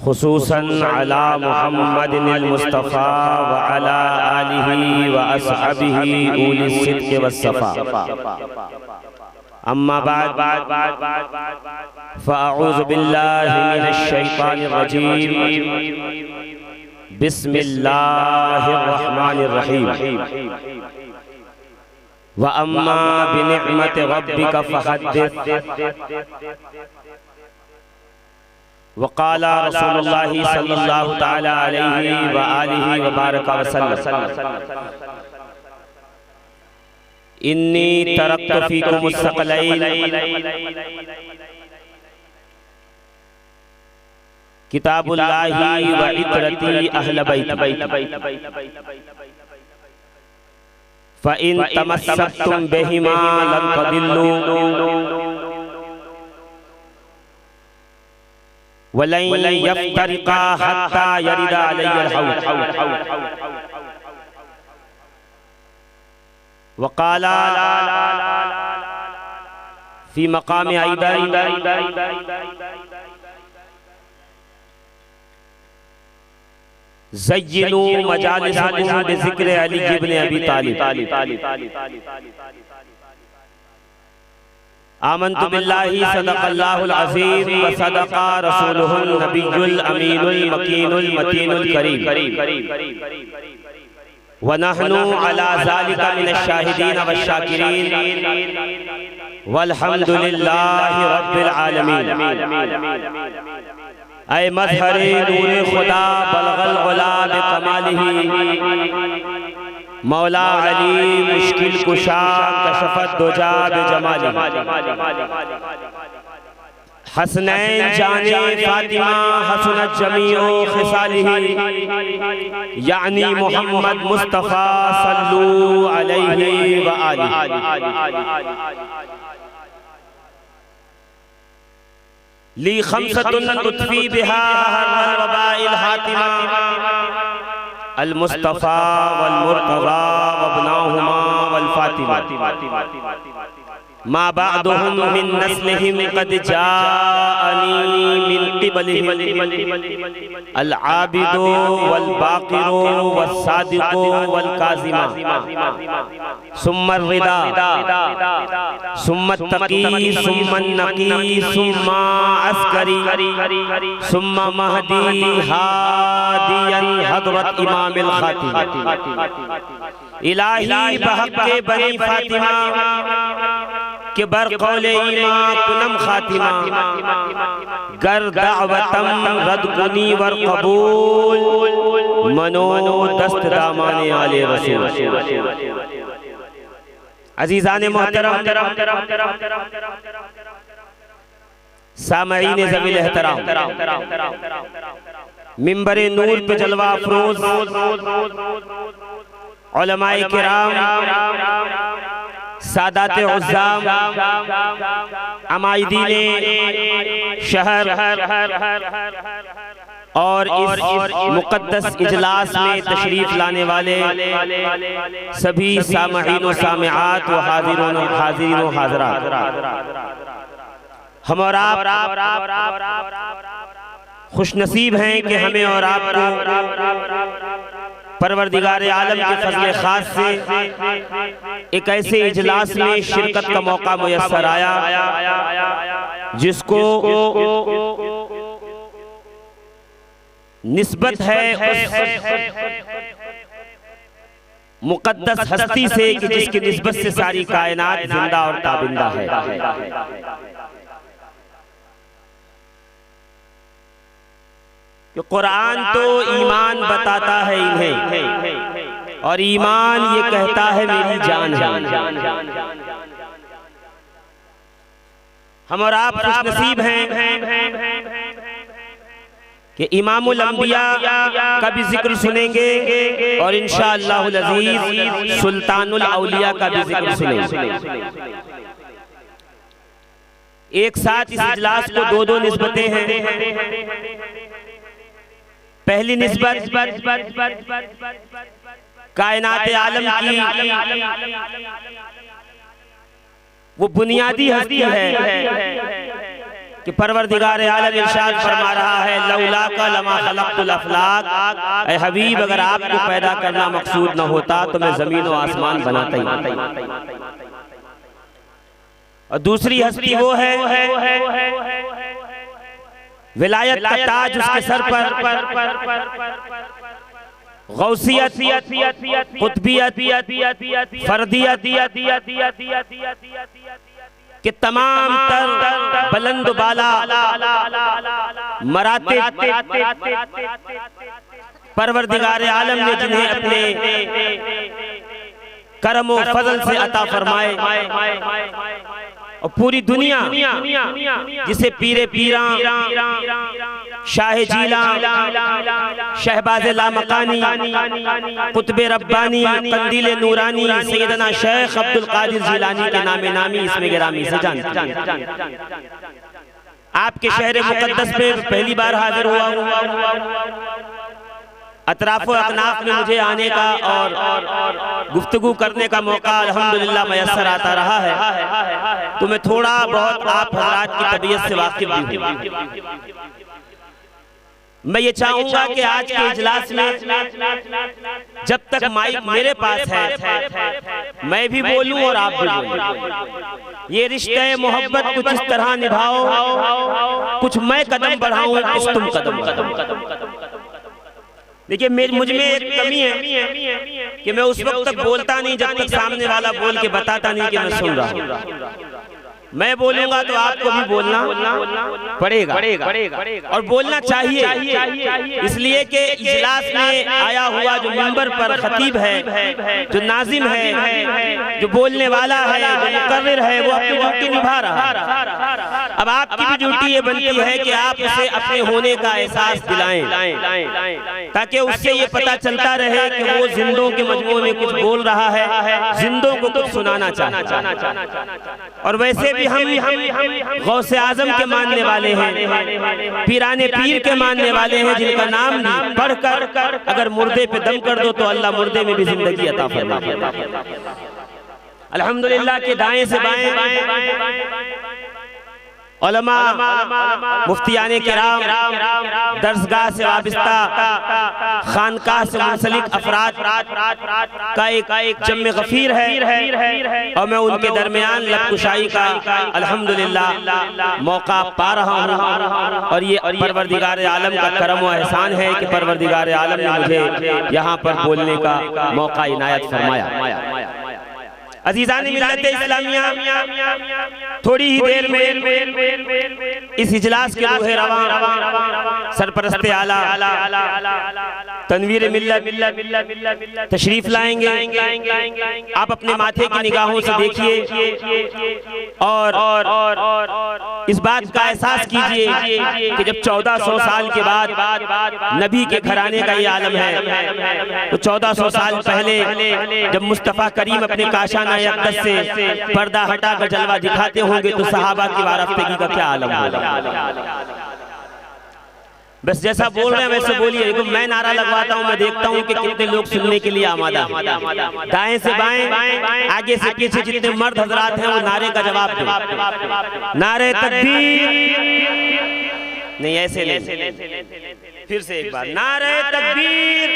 खुसूसन अला मुहम्मदिनिल मुस्तफ़ा व अला आलिही व अस्हाबिही उलिस सिद्क़ वस्सफ़ा। अम्मा बाद फ़अऊज़ु बिल्लाहि मिनश शैतानिर रजीम। बिस्मिल्लाहिर रहमानिर रहीम। व अम्मा बिनिअमति रब्बिका फ़हद्दिस। वक़ाला रसूलुल्लाहि सल्लल्लाहु तआला अलैहि व आलिहि व बारका वसल्लम। इन्नी तरक्तु फ़ीकुमुस सकलैन किताबुल्लाहि व इत्रती अहल बैत। फ़इन तमस्सकतुम बिहिमा लन तदिल्लू वलन यफ्तरिका हत्ता यरिदा अलैहिल हौद। वक़ाला फ़ी मक़ाम ऐदन ज़य्यिनू मजालिसकुम बिज़िक्र अली इब्न अबी तालिब। आमन्तु बिल्लाहि सदक़ल्लाहुल अज़ीम व सदक़ा रसूलुहुन नबियुल अमीनुल मकीनुल मतीनुल करीम। व नहनु अला ज़ालिका मिनश शाहिदीन वश्शाकिरीन वल्हम्दुलिल्लाहि रब्बिल आलमीन। ऐ मज़हरे नूरे खुदा बलगल उला बिकमालिही मौला अली मुश्किल कुशा कशफत दुजा बिजमालिही। हसनैन जाने फातिमा हसनत जमीओ खिसालिही यानी मोहम्मद मुस्तफ़ा सल्लू अलैहि व आलिही। ली खम्सतुन तुत्फी बिहा हर्रल वबाइल हातिमा अल मुस्तफ़ा वल मुर्तज़ा वब्नाहुमा वल फातिमा। मा बअदुहुम मिन नस्लिहिम क़द जाअनी मिन क़िबलिहिम अल आबिदु वल बाक़िरु वस सादिक़ु वल काज़िमा। सुम्मा रिदा सुम्मा तक़ी सुम्मा नक़ी सुम्मा अस्करी सुम्मा महदी हादियन हज़रत इमामिल ख़ातिम। इलाही बहक़्क़े बनी फातिमा के बर कौले ईमान कुनम खातिमा गर दावतम रद कुनी वर कबूल मनो दस्त दामाने आले रसूल। अजीज़ाने मोहतरम सामईन ज़वील एहतराम, मिंबरे नूर पे जलवा अफरोज उलमाए किराम, सादाते उज़्ज़ाम, अमाइदीने शहर और इस मुक़द्दस इजलास में तशरीफ लाने वाले सभी सामईन व सामिआत व हाज़िरीन व हाज़िरात, हम और आप खुशनसीब हैं कि हमें और आपको परवरदिगार आलम के फज़ल ख़ास से एक ऐसे इजलास में शिरकत का मौका मुयस्सर आया जिसको निस्बत है उस मुक़द्दस हस्ती से कि जिसकी निस्बत से सारी कायनात जिंदा और ताबिंदा है। कि कुरान तो ईमान बताता है इन्हें और ईमान ये कहता है मेरी जान है। हम और आप खुशनसीब हैं कि इमामुल अंबिया का भी जिक्र सुनेंगे और इंशाअल्लाहुल अज़ीज़ सुल्तानुल औलिया का भी जिक्र सुनेंगे। एक साथ इस इजलास को दो निस्बतें हैं। पहली निस्बत कायनात आलम की वो बुनियादी हस्ती है कि परवरदिगार आलम इरशाद फरमा रहा है लौला का लमा खलक़तुल अफ़लाक, ऐ हबीब अगर आपको पैदा करना मकसूद न होता तो मैं ज़मीन और आसमान बनाता ही। और दूसरी हस्ती वो है विलायत का ताज उसके सर पर, गौसियत, कुतबियत, फर्दियत कि तमाम तर बुलंद बाला मरातिब परवरदिगार आलम ने जिन्हें अपने करम और फजल से अता फरमाए, और पूरी दुनिया जिसे पीरे पीरा, शाह जीला, शहबाज लामकानी, कुतबे रब्बानी, कंदील नूरानी, सैयदना शेख अब्दुल कादिर जिलानी के नामे नामी इसमें गिरामी से जानते हैं। आपके शहर मुकद्दस पे पहली बार हाजिर हुआ हूँ। अतराफ़ो अकनाफ में मुझे आने का और गुफ्तगू करने का मौका अल्हम्दुलिल्लाह मयस्सर आता रहा है, तो मैं थोड़ा बहुत आप हज़रात की तबीयत से वाकिफ़ भी हूँ। मैं ये चाहूँगा कि आज के इजलास में जब तक माइक मेरे पास है मैं भी बोलूँ और आप भी बोलूँ। ये रिश्ते मोहब्बत कुछ इस तरह निभाओ, कुछ मैं कदम बढ़ाऊँ, कुछ तुम कदम बढ़ाओ। देखिए मुझ में एक कमी है कि मैं उस वक्त तक बोलता नहीं जब तक सामने वाला बोल के बताता नहीं कि मैं सुन रहा हूँ। मैं बोलूंगा तो आपको भी बोलना पड़ेगा और बोलना चाहिए, इसलिए कि इजलास में आया हुआ जो मिंबर पर खतीब है, जो नाजिम है, जो बोलने वाला है, जो मुकर्रिर है, वो अपनी ड्यूटी निभा रहा है। अब आपकी भी ड्यूटी ये बनती है कि आप उसे अपने होने का एहसास दिलाएं, ताकि उससे ये पता चलता रहे कि वो जिंदों के मजमूए में कुछ बोल रहा है, जिंदों को कुछ सुनाना चाहता है। और वैसे भी हम गौसे आजम के मानने वाले हैं, पीराने पीर के मानने वाले हैं, जिनका नाम पढ़कर अगर मुर्दे पे दम कर दो तो अल्लाह मुर्दे में भी जिंदगी अता फरमाता है। अल्हम्दुलिल्लाह के दाएं से बाएं उलमा, मुफ्तियाने किराम, दर्सगाह से वाबिस्ता, खानकाह से मुंसलिक अफराद का एक जम्मे गफीर है, और मैं उनके दरमियान लबकुशाई का अल्हम्दुलिल्लाह मौका पा रहा हूँ। और ये परवरदिगार आलम का करम व एहसान है कि परवरदिगार आलम ने मुझे यहाँ पर बोलने का मौका इनायत फरमाया। अज़ीज़ान मिल्लत इस्लामिया, थोड़ी ही देर में इस इजलास के रूहे रवां सरपरस्त आला तनवीर मिल्लत तशरीफ लाएंगे। आप अपने माथे की निगाहों से देखिए और इस बात का एहसास कीजिए कि जब 1400 साल के बाद नबी के घराने का ये आलम है, तो 1400 साल पहले जब मुस्तफ़ा करीम अपने काशाना अक़दस से पर्दा हटाकर जलवा दिखाते होंगे तो सहाबा की वारफ्तगी का क्या आलम होगा। बस जैसा बोल रहे हैं वैसे बोलिए। मैं नारा लगवाता हूँ, मैं देखता हूँ कि कितने लोग सुनने के लिए आमादा हैं। दाएं से बाएं, आगे से पीछे जितने मर्द हजरात हैं वो नारे का जवाब दें। नारे तकबीर नहीं, ऐसे नहीं, फिर से एक बार नारे तकबीर।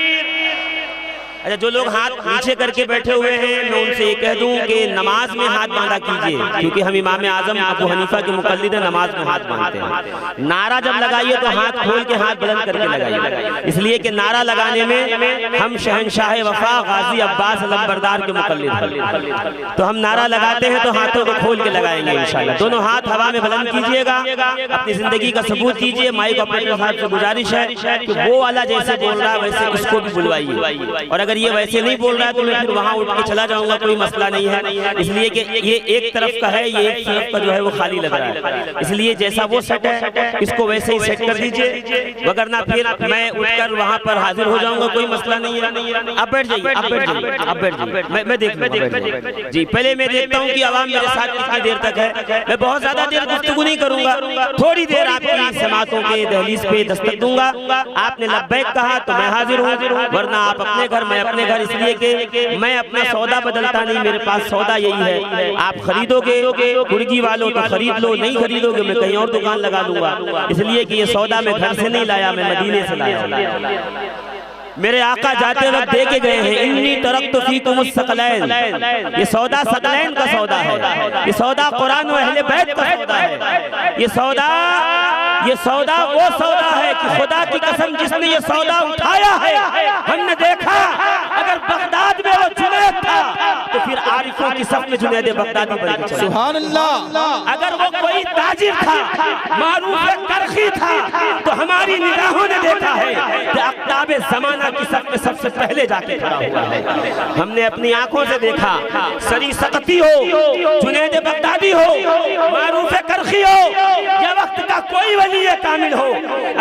अच्छा, जो लोग हाथ नीचे करके बैठे हुए हैं मैं उनसे ये कह दूं कि नमाज में हाथ बांधा कीजिए, क्योंकि हम इमाम आजम अबू हनीफा के मुक़ल्लिद हैं, नमाज में हाथ बांधते हैं। नारा जब लगाइए तो हाथ खोल के हाथ बुलंद करके लगाइए, इसलिए कि नारा लगाने में हम शहनशाह वफा गाजी अब्बास लंबरदार के मुक़ल्लिद हैं। तो हम नारा लगाते हैं तो हाथों को खोल के लगाएंगे इंशाअल्लाह। दोनों हाथ हवा में बुलंद कीजिएगा, अपनी जिंदगी का सबूत कीजिए। माइक ऑपरेटर साहब से गुजारिश है कि वो वाला जैसे बोल रहा है वैसे इसको भी बुलवाइए, और अगर ये वैसे नहीं बोल रहा है तो मैं फिर वहां उठ के चला जाऊंगा, कोई मसला नहीं है। इसलिए कि ये एक तरफ का है, ये एक तरफ का जो है वो खाली लग रहा है, इसलिए जैसा वो सेट है इसको वैसे ही सेट कर दीजिए, वगरना फिर मैं उठकर वहां पर हाजिर हो जाऊंगा, कोई मसला नहीं है। आप बैठ जाइए, आप बैठ जाइए, आप बैठ जाइए, मैं देख लूंगा जी। पहले मैं देखता हूँ कि आवाम मेरे साथ कितनी देर तक है। मैं बहुत ज्यादा देर गुफ्तगू नहीं करूंगा, थोड़ी देर आपकी समातों के दहलीज पे दस्तक दूंगा। आपने लब्बैक कहा तो मैं हाजिर हूँ, वरना आप अपने घर में अपने घर, इसलिए कि मैं अपना सौदा बदलता नहीं, मेरे पास सौदा यही है। आप खरीदोगे कुर्गी वालों तो खरीद लो, नहीं खरीदोगे मैं कहीं और दुकान लगा दूंगा, इसलिए कि ये सौदा मैं घर से नहीं लाया, मैं मदीने से लाया। मेरे आका जाते वक्त दे के गए हैं, इन्नी तरक्तु फीकुम सकलैन, ये सौदा सकलैन का सौदा है, ये सौदा कुरान और अहले बैत का सौदा है। ये सौदा वो सौदा है कि खुदा की कसम जिसने ये सौदा उठाया है, हमने देखा अगर बगदाद में वो जुनैद था तो फिर आरिफों की सफ में जुनैद बगदादी बन गया। सुभान अल्लाह। अगर वो कोई ताजिर था, मारूफ करखी था, तो हमारी निगाहों ने देखा है कि अक़ताब ज़माना की सफ में सबसे पहले जाके खड़ा हुआ है। हमने अपनी आंखों से देखा, सरी सकती हो, जुनैद बगदादी हो, मारूफ करखी हो, या वक्त का कोई वली कामिल हो,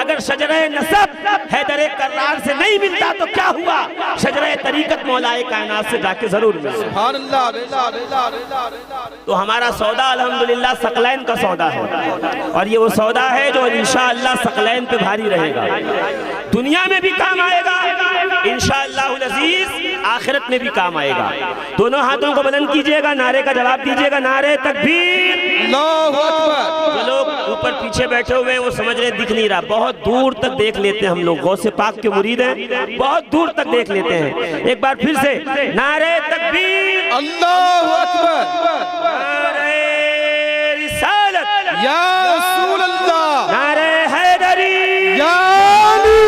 अगर शजरे नसब हैदर कर्रार से नहीं मिलता तो क्या हुआ, शजरे तरीकत मौलाए कायनात से जाके जरूर मिले। सुभान अल्लाह। तो हमारा सौदा अल्हम्दुलिल्लाह सकलैन का सौदा है, और ये वो सौदा है जो इंशाअल्लाह सकलैन पे भारी रहेगा, दुनिया में भी काम आएगा इंशाअल्लाह अज़ीज, आखिरत में भी काम आएगा। दोनों हाथों को बुलंद कीजिएगा, नारे का जवाब दीजिएगा, नारे तकबीर, अल्लाहु अकबर। जो लोग ऊपर पीछे बैठे हुए हैं वो समझ रहे दिख नहीं रहा, बहुत दूर तक देख लेते हैं हम लोग, गौसे पाक के मुरीद हैं, बहुत दूर तक देख लेते हैं। एक बार फिर से नारे तकबीर, अल्लाहु अकबर, नारे रिसालत या रसूल अल्लाह, नारे हैदरी या अली,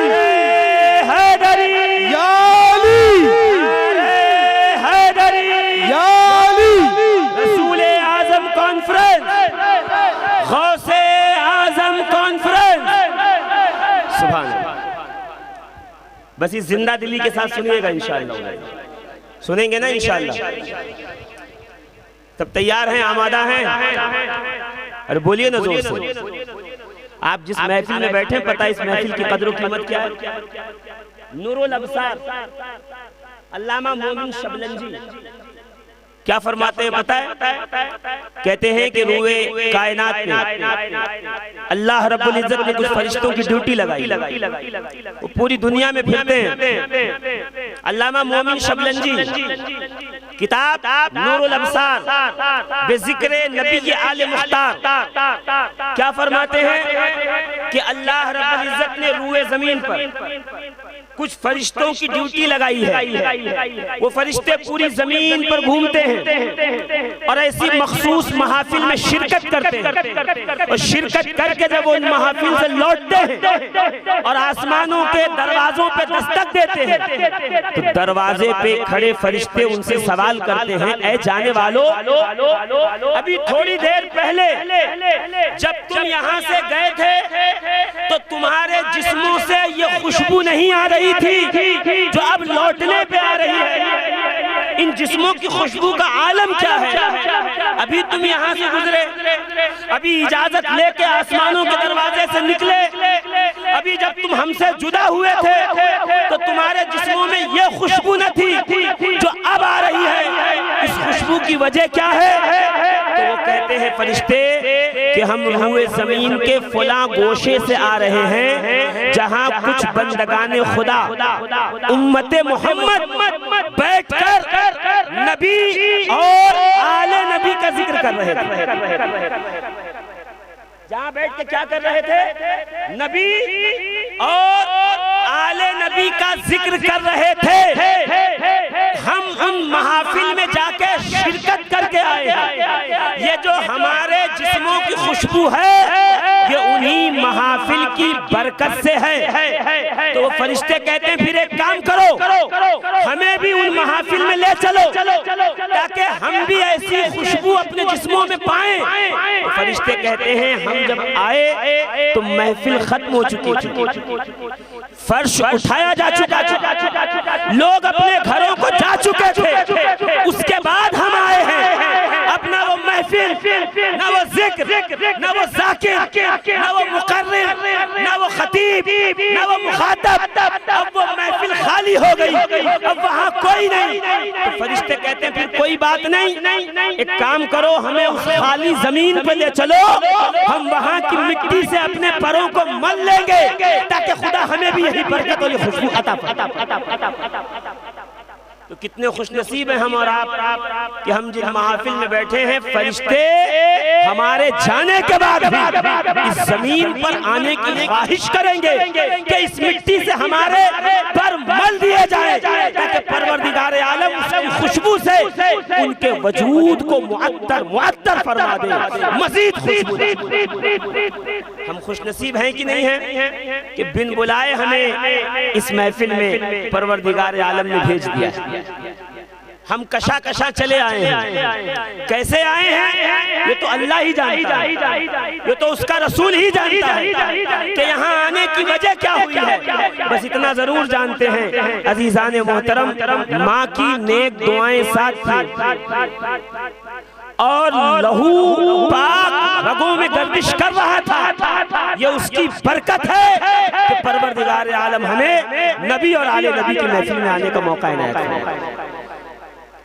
नारे हैदरी या अली, नारे हैदरी या अली, रसूल आज़म कॉन्फ्रेंस, गौसे आज़म कॉन्फ्रेंस। सुभान अल्लाह। बस इस जिंदा दिली के साथ सुनिएगा इंशाअल्लाह, सुनेंगे ना इंशाअल्लाह। तब तैयार हैं, आमादा हैं? अरे बोलिए ना जोर से। आप जिस महफिल में बैठे पता है इस महफिल की कदर कीमत क्या है? नूरुल अब्सार अल्लामा मोमिन शबलंजी क्या फरमाते हैं पता है? कहते हैं कि रूए कायनात में अल्लाह रब्बुल इज्जत ने कुछ फरिश्तों की ड्यूटी लगाई, वो पूरी दुनिया में फिरते हैं। अल्लामा मोमिन शबलंजी किताब नूरुल अब्सार बेजिक्र नबी आले मुख्तार क्या फरमाते हैं कि अल्लाह रब्बुल इज्जत ने रूए जमीन पर कुछ फरिश्तों की ड्यूटी लगाई है। वो फरिश्ते पूरी जमीन पर घूमते हैं और ऐसी मखसूस महफिल में शिरकत करते हैं, और शिरकत करके जब वो उन महफिल से लौटते हैं और आसमानों के दरवाजों पे दस्तक देते हैं, तो दरवाजे पे खड़े फरिश्ते उनसे सवाल करते हैं, ऐ जाने वालों, अभी थोड़ी देर पहले जब तुम यहाँ से गए थे तो तुम्हारे जिस्मों से ये खुशबू नहीं आ रही थी जो अब लौटने पे आ रही है। इन जिस्मों की खुशबू का आलम क्या है? अभी तुम यहाँ से गुजरे, अभी इजाजत लेके आसमानों के दरवाजे से निकले, अभी जब तुम हमसे जुदा हुए थे तो तुम्हारे जिस्मों में ये खुशबू न थी जो अब आ रही है। इस खुशबू की वजह क्या है? तो वो कहते हैं फरिश्ते कि हम रूए जमीन के फुला गोशे से आ रहे हैं जहाँ कुछ बंदगाने खुदा उम्मते मोहम्मद बैठकर नबी और आले नबी का जिक्र कर रहे थे। जहाँ बैठ के क्या कर रहे थे? नबी और आले नबी का जिक्र कर रहे थे। हम उन महफिल में जाके शिरकत करके आए हैं। ये जो हमारे जिस्मों की खुशबू है ये उन्हीं महफिल की बरकत से है। तो वो फरिश्ते कहते हैं फिर एक काम करो, हमें भी उन महफिल में ले चलो ताकि हम भी ऐसी खुशबू अपने जिस्मों में पाएं। तो फरिश्ते कहते हैं हम जब आए तो महफिल खत्म हो चुकी थी, फर्श उठाया जा चुका था, लोग अपने घरों को जा चुके थे, उसके बाद हम आए हैं। अब ना वो महफिल, ना वो जिक्र, ना वो जाकिर, ना वो मुकर्रिर, ना वो खतीब, न वो मुखातब, अब वो महफिल खाली हो गई, अब वहाँ कोई नहीं। तो फरिश्ते कहते हैं फिर कोई बात नहीं, एक काम करो, हमें उस खाली जमीन पे ले चलो, हम वहाँ की मिट्टी से अपने पैरों को मल लेंगे ताकि खुदा हमें भी यही बरकत और ये खुशबू अता फरमाए। तो कितने खुशनसीब हैं हम और आप कि हम जिस महफिल में बैठे हैं, फरिश्ते हमारे जाने के बाद भी इस जमीन पर आने की ख्वाहिश करेंगे कि इस मिट्टी से हमारे पर मल दिए जाए ताकि परवरदिगार आलम उसकी खुशबू से उनके वजूद को मुअत्तर फरमा दे, मजीद खुशबू। हम खुशनसीब हैं कि नहीं हैं कि बिन बुलाए हमें इस महफिल में परवरदिगार आलम ने भेज दिया। हम कशा कशा चले आए हैं, कैसे आए हैं ये तो अल्लाह ही जानता है, ये तो उसका रसूल ही जानता है कि यहाँ आने की वजह क्या हुई है। बस इतना जरूर जानते हैं अजीजान मोहतरम, माँ की नेक दुआएं साथ थी और लहू पाक रगों में गर्दिश कर रहा था। ये उसकी बरकत है कि परवरदिगार आलम हमें नबी और आले नबी की महफिल में आने का मौका इनायत फरमाया।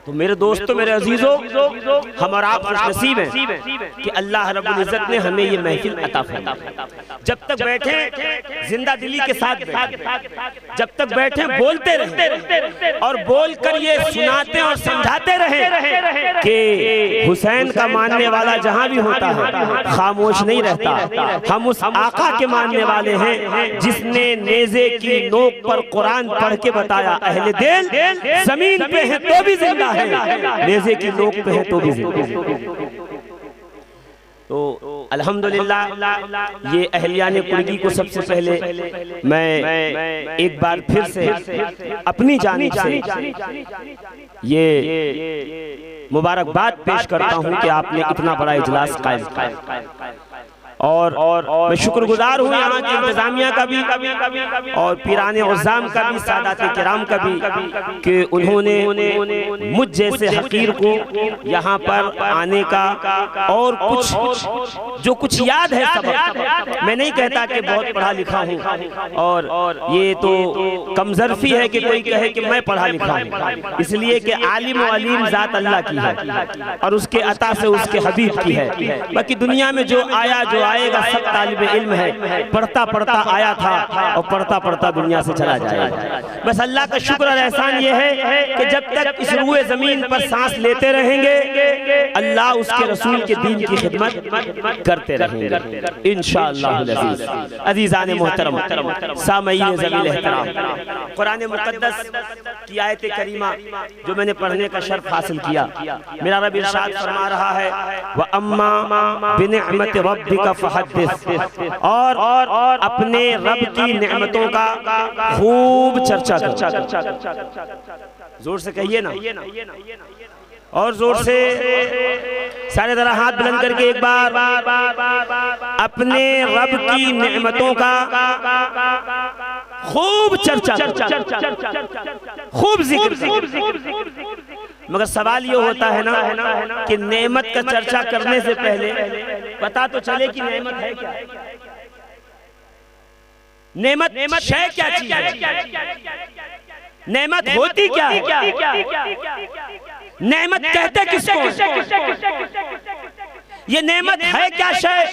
तो मेरे दोस्तों, मेरे अजीजों, हम और आप खुशनसीब हैं कि अल्लाह रब्बुल इज्जत ने हमें ये महफिल अता फरमाया। जब तक बैठे जिंदा दिली के साथ बैठे, जब तक बैठे बोलते रहे और बोलकर ये सुनाते और समझाते रहे कि हुसैन का मानने वाला जहां भी होता है खामोश नहीं रहता। हम उस आका के मानने वाले हैं जिसने नेज़े की नोक पर कुरान पढ़ के बताया, अहले दिल जमीन पे है तो भी जिंदा है, नेज़े की नोक पे है तो भी जिंदा। तो अल्हम्दुलिल्लाह ये अहलियाने कुर्गी को सबसे पहले मैं एक बार फिर से अपनी जानिब से ये मुबारकबाद पेश करता हूँ कि आपने इतना बड़ा इजलास कायम किया और मैं शुक्रगुजार हूँ यहाँ की इंतजामिया का भी और पीराने उज़्ज़ाम का भी, सादाते किराम का भी कि उन्होंने मुझ जैसे हकीर को यहाँ पर आने का और कुछ याद है सबक। मैं नहीं कहता कि बहुत पढ़ा लिखा हूँ और ये तो कमजरफी है कि कोई कहे कि मैं पढ़ा लिखा हूँ, इसलिए कि आलिम व अलीम ज़ात अल्लाह की है और उसके अता से उसके हबीब की है। बाकी दुनिया में जो आया जो आएगा सब तालिबे इल्म है, पढ़ता पढ़ता आया था और पढ़ता पढ़ता दुनिया से चला जाएगा। बस अल्लाह का शुक्र और एहसान ये है कि जब तक इस रूए जमीन पर सांस लेते रहेंगे अल्लाह उसके रसूल के दीन की खिदमत करते रहेंगे इंशाअल्लाह अज़ीज़। अज़ीज़ान मोहतरम, सामईन ज़मील एहतराम, कुरान मुक़द्दस की आयत करीमा जो मैंने पढ़ने का शर्फ हासिल किया, मेरा रब इरशाद फरमा रहा है व अम्मा बिनिअमति रब्बिका फहद्दिस, और अपने रब की नेमतों का खूब चर्चा करो। जोर से कहिए ना, और जोर से सारे जरा हाथ बुलंद करके एक बार अपने रब की नेमतों का खूब चर्चा, खूब जिक्र। मगर सवाल ये होता है ना कि नेमत का चर्चा करने से पहले पता तो चले कि नेमत है क्या। नेमत शय क्या चीज है, नेमत होती क्या है, नेमत कहते किसको, ये नेमत है क्या शय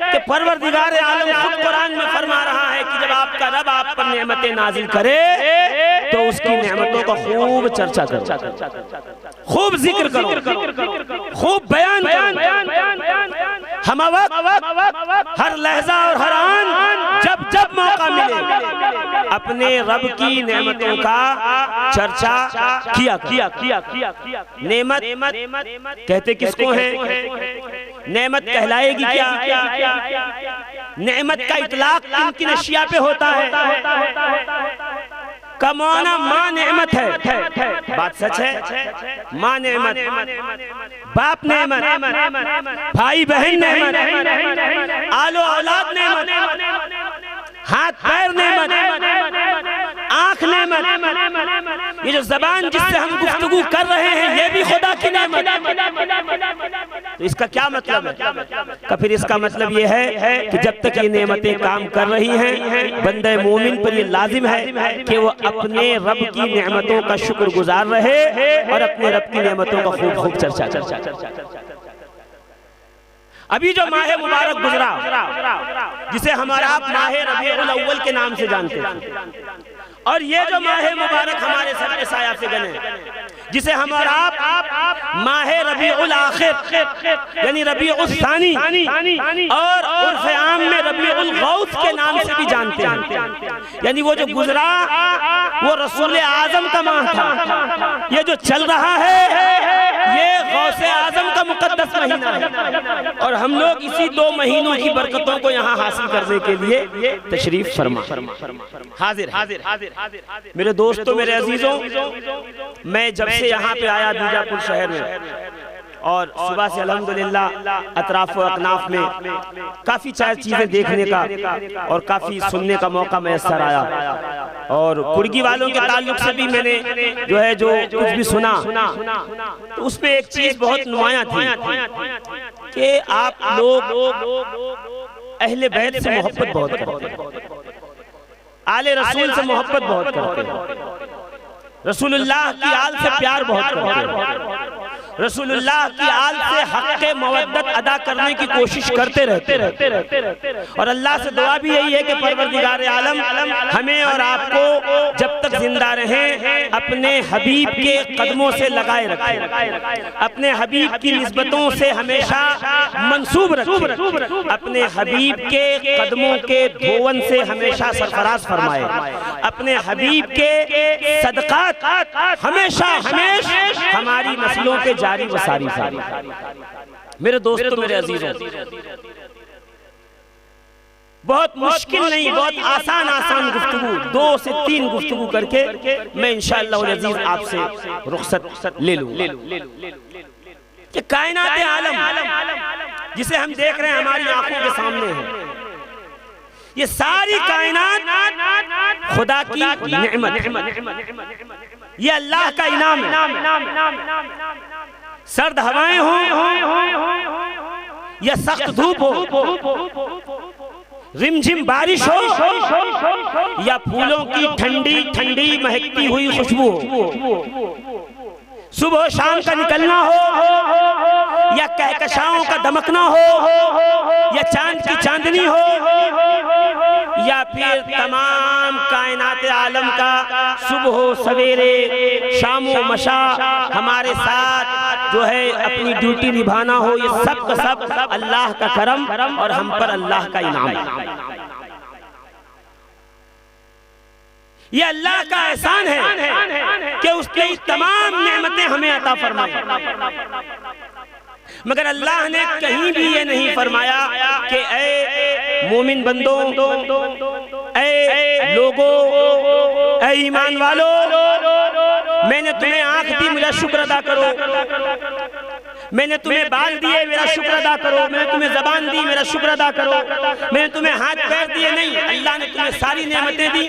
कि परवरदिगार आलम खुद कुरान में फरमा रहा है कि जब आपका रब आप पर नेमतें नाजिल करे तो उसकी नेमतों का खूब चर्चा करो, खूब जिक्र करो, खूब बयान करो। हम वक्त हर लहजा और हर आन जब जब मौका मिले अपने रब की नेमतों का चर्चा किया। नेमत कहते किसको है, नेमत कहलाएगी क्या, नेमत का इतलाक किन किन अशिया पे होता है। कमाना माँ नेमत है, बात सच है, माँ नेमत, बाप नेमत, भाई बहन नेमत, आलो औलाद नेमत, हाथ पैर नेमत, आँख नेमत, ये जो जबान जिससे हम गुफ्तगू कर रहे हैं ये भी खुदा की नेमत। तो इसका क्या मतलब है? का फिर इसका मतलब ये है कि जब तक ये नेमतें काम कर रही हैं, बंदे मोमिन पर ये लाजिम है कि वो अपने रब की नेमतों का शुक्रगुजार रहे और अपने रब की नेमतों का खूब खूब चर्चा करे। अभी जो माह मुबारक गुजरा, जिसे हमारा आप माह रबीउल अव्वल के नाम से जानते हैं, और ये जो माह मुबारक हमारे सर पे साया से गने, जिसे हमारा आप माह रबीउल आखिर यानी रबीउल सानी और उर्फ आम में रबीउल गौस के नाम से भी जानते हैं। यानी वो जो गुजरा वो रसूल आजम का माह था, ये जो चल रहा है ये गौसे आजम का मुकद्दस महीना है, और हम लोग इसी 2 महीनों की बरकतों को यहाँ हासिल करने के लिए तशरीफ फरमा हाजिर। मेरे दोस्तों, मेरे अजीजों, मैं जब से यहाँ पे आया बीजापुर शहर में, और सुबह से अल्हम्दुलिल्लाह अतराफ और अकनाफ में काफ़ी चीज़ें देखने का और काफ़ी सुनने का मौका मैसर आया, और कुर्गी वालों के ताल्लुक से भी मैंने जो कुछ भी सुना, तो उसमें एक चीज़ बहुत नुमायां थी कि आप लोग अहले बैत से मोहब्बत बहुत करते हैं, आले रसूल से मोहब्बत बहुत करते हैं, रसूलुल्लाह की आल से प्यार बहुत करते हैं, रसूलुल्लाह की आल से हक़ मवद्दत अदा करने की कोशिश करते रहते, और अल्लाह से दुआ भी यही है कि परवरदिगार आलम हमें और आपको जब तक जिंदा रहें अपने हबीब के कदमों से लगाए रखें, अपने हबीब की निस्बतों से हमेशा मंसूब रखें, अपने हबीब के कदमों के धोवन से हमेशा सरफराज फरमाए, अपने हबीब के सदक़ात हमेशा हमारी नस्लों पे जारी व सारी। मेरे दोस्तों, मेरे अजीजों, बहुत मुश्किल नहीं, बहुत आसान गुफ्तगू, 2 से 3 गुफ्तगू करके मैं इंशाअल्लाह अजीज आपसे रुखसत ले लूं कि कायनात आलम जिसे हम देख रहे हैं हमारी आंखों के सामने है, ये सारी कायनात खुदा की नेमत, ये अल्लाह का इनाम है। सर्द हवाएं हो या सख्त धूप हो, रिमझिम बारिश हो या फूलों की ठंडी ठंडी महकती हुई खुशबू हो, सुबह शाम का निकलना हो या कहकशाओं का दमकना हो या चांद की चांदनी हो या फिर तमाम कायनात आलम का सुबह सवेरे शामो मशा हमारे साथ जो है अपनी ड्यूटी निभाना हो, ये सब का सब अल्लाह का करम और हम पर अल्लाह का इनाम है। ये अल्लाह का एहसान है कि उसके तमाम नेमतें हमें अता फरमाई, मगर अल्लाह ने कहीं भी ये नहीं फरमाया कि ऐ मोमिन बंदों, ऐ लोगों, ऐ ईमान वालों, मैंने तुम्हें आंख दी, मेरा शुक्र अदा करो, मैंने तुम्हें बाल दिए, मेरा शुक्र अदा करो, मैंने तुम्हें जबान दी, मेरा शुक्र अदा करो, मैंने तुम्हें हाथ पैर दिए, नहीं, अल्लाह ने तुम्हें सारी नेमतें दी,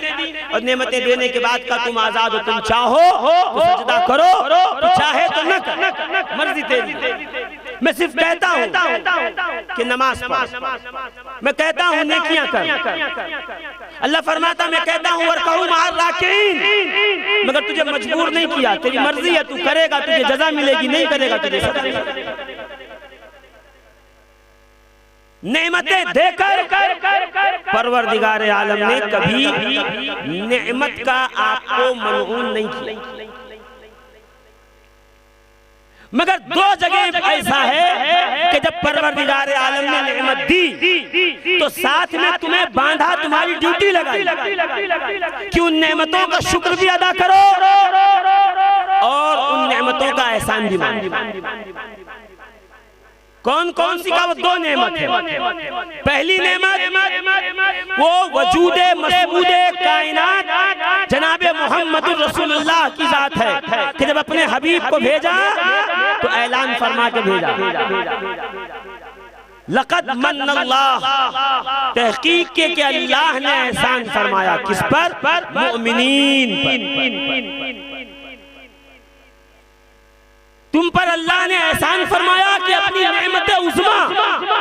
और नेमतें देने के बाद का तुम आजाद हो, तुम चाहो तो सजदा करो, तो चाहे तो न कर, मर्जी तेरी। मैं सिर्फ कहता हूँ कि नमाज पढ़, मैं कहता हूँ नेकियां कर। अल्लाह फरमाता मैं कहता हूँ वरकऊ मअर राकिईन, मगर तुझे मजबूर नहीं किया, तेरी मर्जी है, तू करेगा तुझे जजा मिलेगी, नहीं करेगा तुझे सजा मिलेगी। नेमतें देकर परवरदिगार आलम ने कभी नेमत का आपको मनऊन नहीं किया, मगर 2 जगह ऐसा है कि जब परवरदिगार आलम ने नेमत दी तो साथ में तुम्हें बांधा, तुम्हारी ड्यूटी लगाई कि उन नेमतों का शुक्र भी अदा करो और उन नेमतों का एहसान भी मानो। कौन कौन सी का? वो 2 नेमत है। पहली नेमत वो वजूदे मसबूदे कायनात जनाबे मोहम्मद रसूलुल्लाह की जात है कि जब अपने हबीब को भेजा तो ऐलान फरमा के भेजा, लक़द मन्नल्लाह, तहकीक के कि अल्लाह ने एहसान फरमाया किस पर? मुमिनीन पर। तुम पर अल्लाह ने एहसान फरमाया कि अपनी नेमत उज़्मा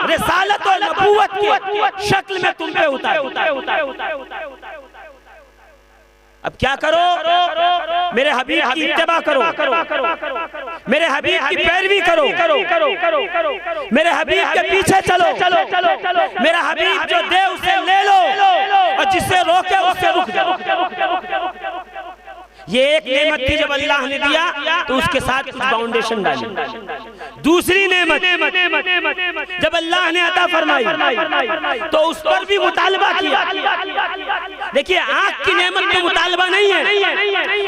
रिसालत और नबूवत की शक्ल में तुम पे उतार। अब क्या करो? मेरे हबीब की इत्तिबा करो, मेरे हबीब की पैरवी करो, मेरे हबीब के पीछे चलो, मेरा हबीब जो दे उसे ले लो और जिससे रोके उससे रुक जाओ। ये एक नेमत थी जब अल्लाह ने दिया तो उसके साथ कुछ फाउंडेशन डाली। दूसरी नेमत जब अल्लाह ने अता फरमाई तो उस पर भी मुतालबा किया। देखिए, आँख की नेमत पे मुतालबा नहीं है,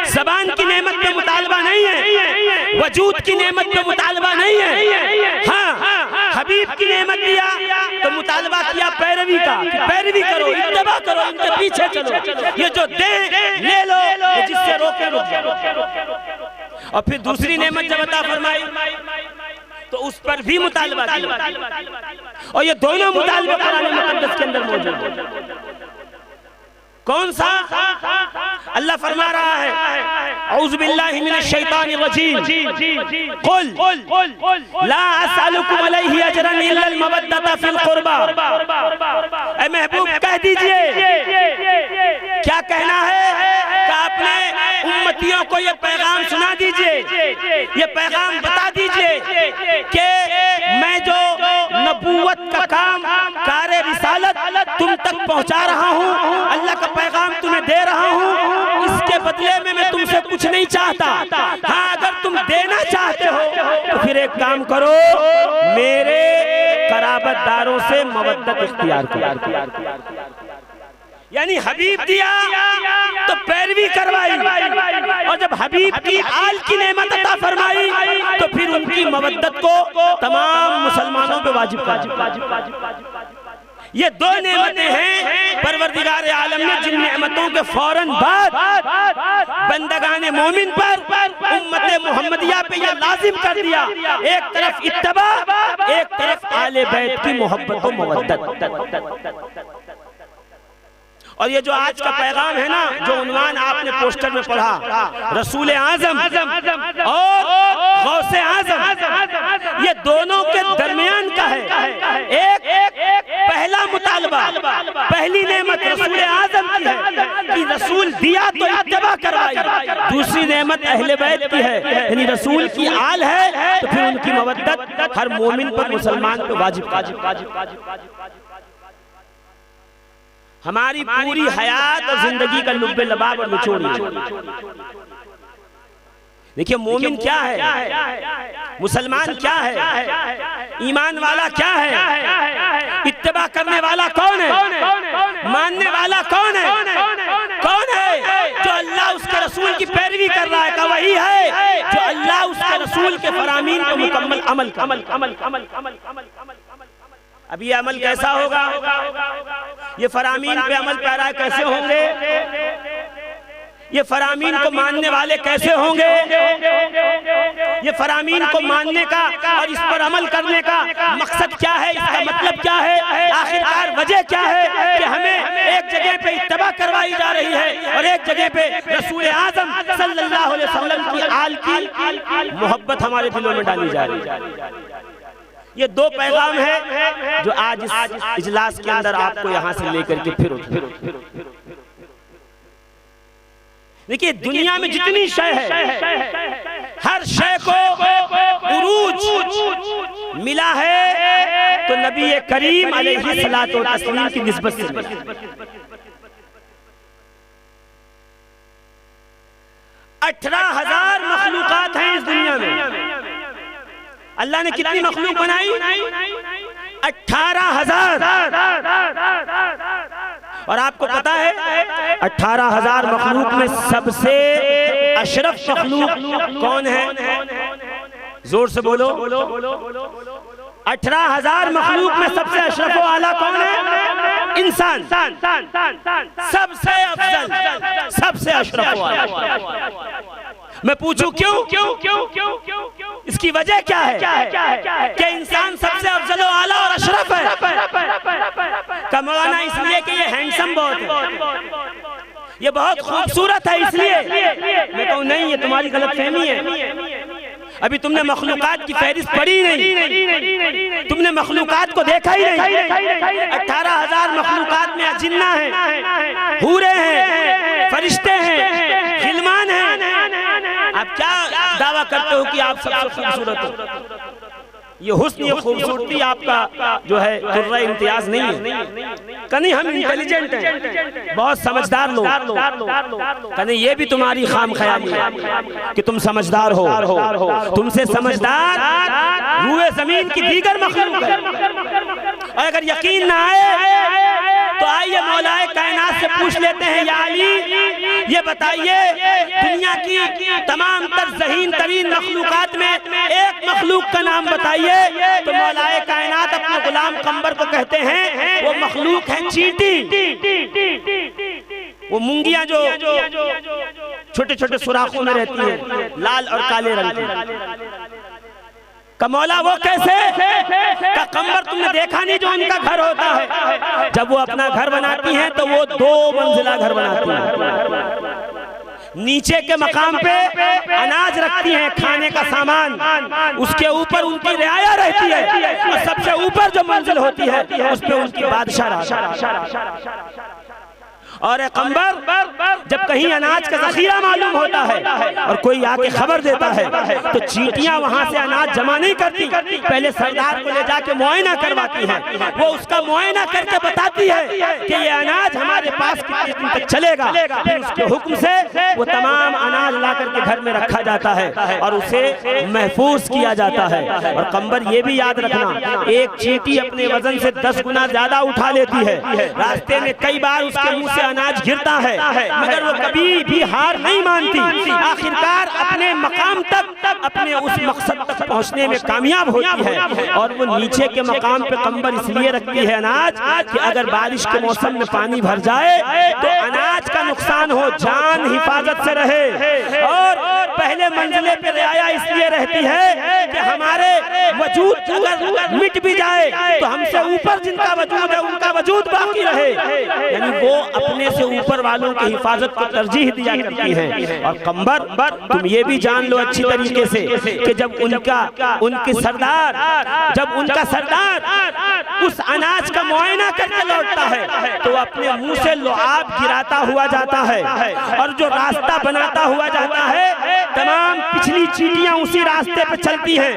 ज़बान की नेमत पे मुतालबा नहीं है, वजूद की नेमत पे मुतालबा नहीं है। हाँ, हबीब की नेमत दिया तो मुतालबा किया पैरवी का, पैरवी करो, इत्तिबा करो, इनके पीछे चलो, ये जो दे ले लो, जिससे रोके रुक जाओ। और फिर दूसरी नेमत जब अता फरमाई तो उस पर भी मुतालबा किया, और ये दोनों मुतालबे कुरान मुक़द्दस के अंदर मौजूद है। कौन सा? अल्लाह फरमा रहा है, औज़ु बिल्लाहि मिनश शैतानिर रजीम, कुल ला असअलुकुम अलैहि अजरन इल्ला अल मवद्दता फिल कुर्बा। ऐ महबूब कह दीजिए, क्या कहना है कि अपने उम्मतियों को ये पैगाम सुना दीजिए, ये पैगाम बता दीजिए कि मैं जो नबूवत का काम, कार्य रिसालत तुम तक पहुंचा रहा हूं, अल्लाह का पैगाम तुम्हें दे रहा हूं, इसके बदले में मैं तुमसे कुछ नहीं चाहता। हाँ, अगर तुम देना चाहते हो तो फिर एक काम करो, मेरे कराबतदारों से मवद्दत इख्तियार करो। यानी हबीब दिया तो पैरवी करवाई, और जब हबीब की आल की नेमत अता फरमाई तो फिर उनकी मवद्दत को तमाम मुसलमानों पे वाजिब करा। ये दो नेमतें हैं परवरदिगार आलम ने जिन नेमतों के फौरन बाद बंदगाने मोमिन पर, उम्मत मुहम्मदिया पे ये लाजिम कर दिया, एक तरफ इत्तिबा, एक तरफ आले बैत की मोहब्बत और मवद्दत। और ये जो आज का पैगाम है ना, जो उन्वान आपने पोस्टर में पढ़ा, रसूल आजम और गौसे आजम, ये दोनों के दरमियान का है। एक पहला मुतालबा, पहली नेमत रसूल आजम की है कि रसूल दिया तो इत्तिबा करवाई। दूसरी नेमत अहले बैत की है, यानी रसूल की आल है तो फिर उनकी मवद्दत हर मोमिन पर, मुसलमान पर वाजिब। हमारी पूरी हयात और जिंदगी का लुब्बे लबाब और निचोड़ है। देखिए, मोमिन क्या है, मुसलमान क्या है, ईमान वाला क्या है, इत्तिबा करने वाला कौन है, मानने वाला कौन है? कौन है जो अल्लाह उसके रसूल की पैरवी कर रहा है? का वही है जो अल्लाह उसके रसूल के फरामीन को मुकम्मल अमल। अब ये अमल कैसा होगा? ये फरामीन पे अमल पैरा कैसे होंगे? ये फरामीन को मानने वाले कैसे होंगे? ये फरामीन को मानने का और इस पर अमल करने का मकसद क्या है, इसका मतलब क्या है, आखिरकार वजह क्या है कि हमें एक जगह पे इत्तिबा करवाई जा रही है और एक जगह पे रसूल आज़म सल्लल्लाहु अलैहि वसल्लम की आल की मोहब्बत हमारे दिलों में डाली जा रही है। ये दो पैगाम है जो आज इस इजलास के अंदर आपको यहाँ से लेकर के फिर देखिए, दुनिया में जितनी शय है, हर शय को उरूज मिला है तो नबी करीम अलैहिस्सलातु वस्सलाम की निस्बत से। 18,000 मखलूकात हैं इस दुनिया में। अल्लाह ने कितनी मखलूक बनाई? 18,000। और आपको पता है 18,000 मखलूक में सबसे अशरफ मखलूक कौन है? जोर से बोलो। 18,000 मखलूक में सबसे अशरफ आला कौन है? इंसान। सबसे अफजल, सबसे अशरफ आला। मैं पूछूं क्यों? इसकी वजह क्या है कि इंसान सबसे अफजल आला और अशरफ है? कमाना इसलिए कि ये हैंडसम बहुत है, ये बहुत खूबसूरत है, इसलिए मैं कहूँ नहीं, ये तुम्हारी गलतफहमी है। अभी तुमने मखलूकात की फहरिस्त पढ़ी नहीं, तुमने मखलूकात को देखा ही नहीं। 18,000 मखलूकात में जिन्ना है, हूरे हैं, फरिश्ते हैं, गिलमान हैं। आप क्या दावा करते हो कि आप सबसे खूबसूरत हो? ये हुस्न, ये खूबसूरती आपका जो है तुर्रा इम्तियाज नहीं है। कहीं हम इंटेलिजेंट हैं, बहुत समझदार लोग, कहीं ये भी तुम्हारी खाम ख्याली है कि तुम समझदार हो। तुमसे समझदार रूए जमीन की दीगर मखलूक है। और अगर यकीन ना आए तो आइए मौलाए कायनात से पूछ लेते हैं, या अली ये बताइए दुनिया की तमाम तर ज़हीन तरीन मखलूकात में एक मखलूक का नाम बताइए। तो मौलाए कायनात अपने गुलाम कंबर को कहते हैं वो मखलूक है चींटी। वो मुंगियां जो छोटे छोटे सुराखों में रहती है, लाल और काले रंग की। का मौला वो कैसे? का कंबर तुमने देखा नहीं जो उनका घर होता है? जब वो अपना घर बनाती हैं तो वो 2 मंजिला घर बनाती हैं। नीचे के मकाम पे अनाज रखती हैं, खाने का सामान, उसके ऊपर उनकी रियाया रहती है, और सबसे ऊपर जो मंजिल होती है उस पे उनकी बादशाह रहती है। और कंबर जब कहीं अनाज का जखीरा मालूम होता है और कोई आके खबर देता है तो चींटियां वहां से अनाज जमा नहीं करती, पहले सरदार को ले जाके मुआयना करवाती है। वो उसका मुआयना करके बताती है कि ये अनाज हमारे पास कितने दिन तक चलेगा। फिर उसके हुक्म से वो तमाम अनाज ला करके घर में रखा जाता है और उसे महफूज किया जाता है। और कंबर ये भी याद रखना, एक चींटी अपने वजन से 10 गुना ज्यादा उठा लेती है। रास्ते में कई बार उसके मुंह से अनाज गिरता है, मगर वो कभी भी हार नहीं मानती। आखिरकार अपने मकाम तक, अपने उस मकसद तक पहुंचने में कामयाब होती है। और वो नीचे के मकाम पे कंबर इसलिए रखती है अनाज कि अगर बारिश के मौसम में पानी भर जाए तो अनाज का नुकसान हो, जान हिफाजत से रहे। और पहले मंजिले पे रियाया इसलिए रहती है कि हमारे वजूद अगर मिट भी जाए तो हमसे ऊपर जिनका वजूद है उनका वजूद बाकी रहे। यानी वो अपने से ऊपर वालों की हिफाजत को तरजीह दिया करती हैं। और कंबर तुम ये भी जान लो अच्छी तरीके से कि जब उनके सरदार उस अनाज का मुआयना करके लौटता है तो अपने मुंह से लुआब गिराता हुआ जाता है, और जो रास्ता बनाता हुआ जाता है तमाम पिछली चींटियां उसी रास्ते पे चलती हैं।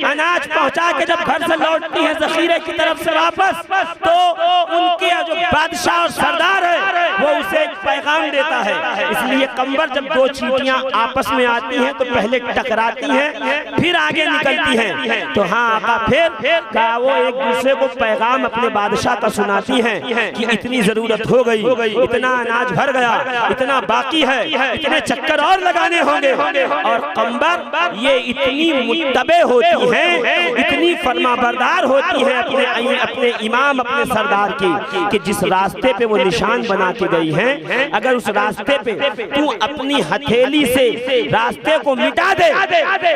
अनाज पहुंचा के जब घर से लौटती हैं जखीरे की तरफ से वापस, तो उनके जो बादशाह और सरदार है वो उसे एक पैगाम देता है। इसलिए कंबर जब 2 चींटियां आपस में आती हैं तो पहले टकराती हैं, फिर आगे निकलती हैं। तो हाँ आका फिर का वो एक दूसरे को पैगाम अपने बादशाह का सुनाती हैं कि इतनी जरूरत हो गई, इतना अनाज भर गया, इतना बाकी है, इतने चक्कर और लगाने होंगे। और कंबर ये इतनी मुत्तबे होती है, इतनी फरमाबरदार होती है अपने इमाम, अपने सरदार की, कि जिस रास्ते पे वो निशान बना के गई हैं, अगर उस रास्ते पे तू अपनी हथेली से रास्ते को मिटा दे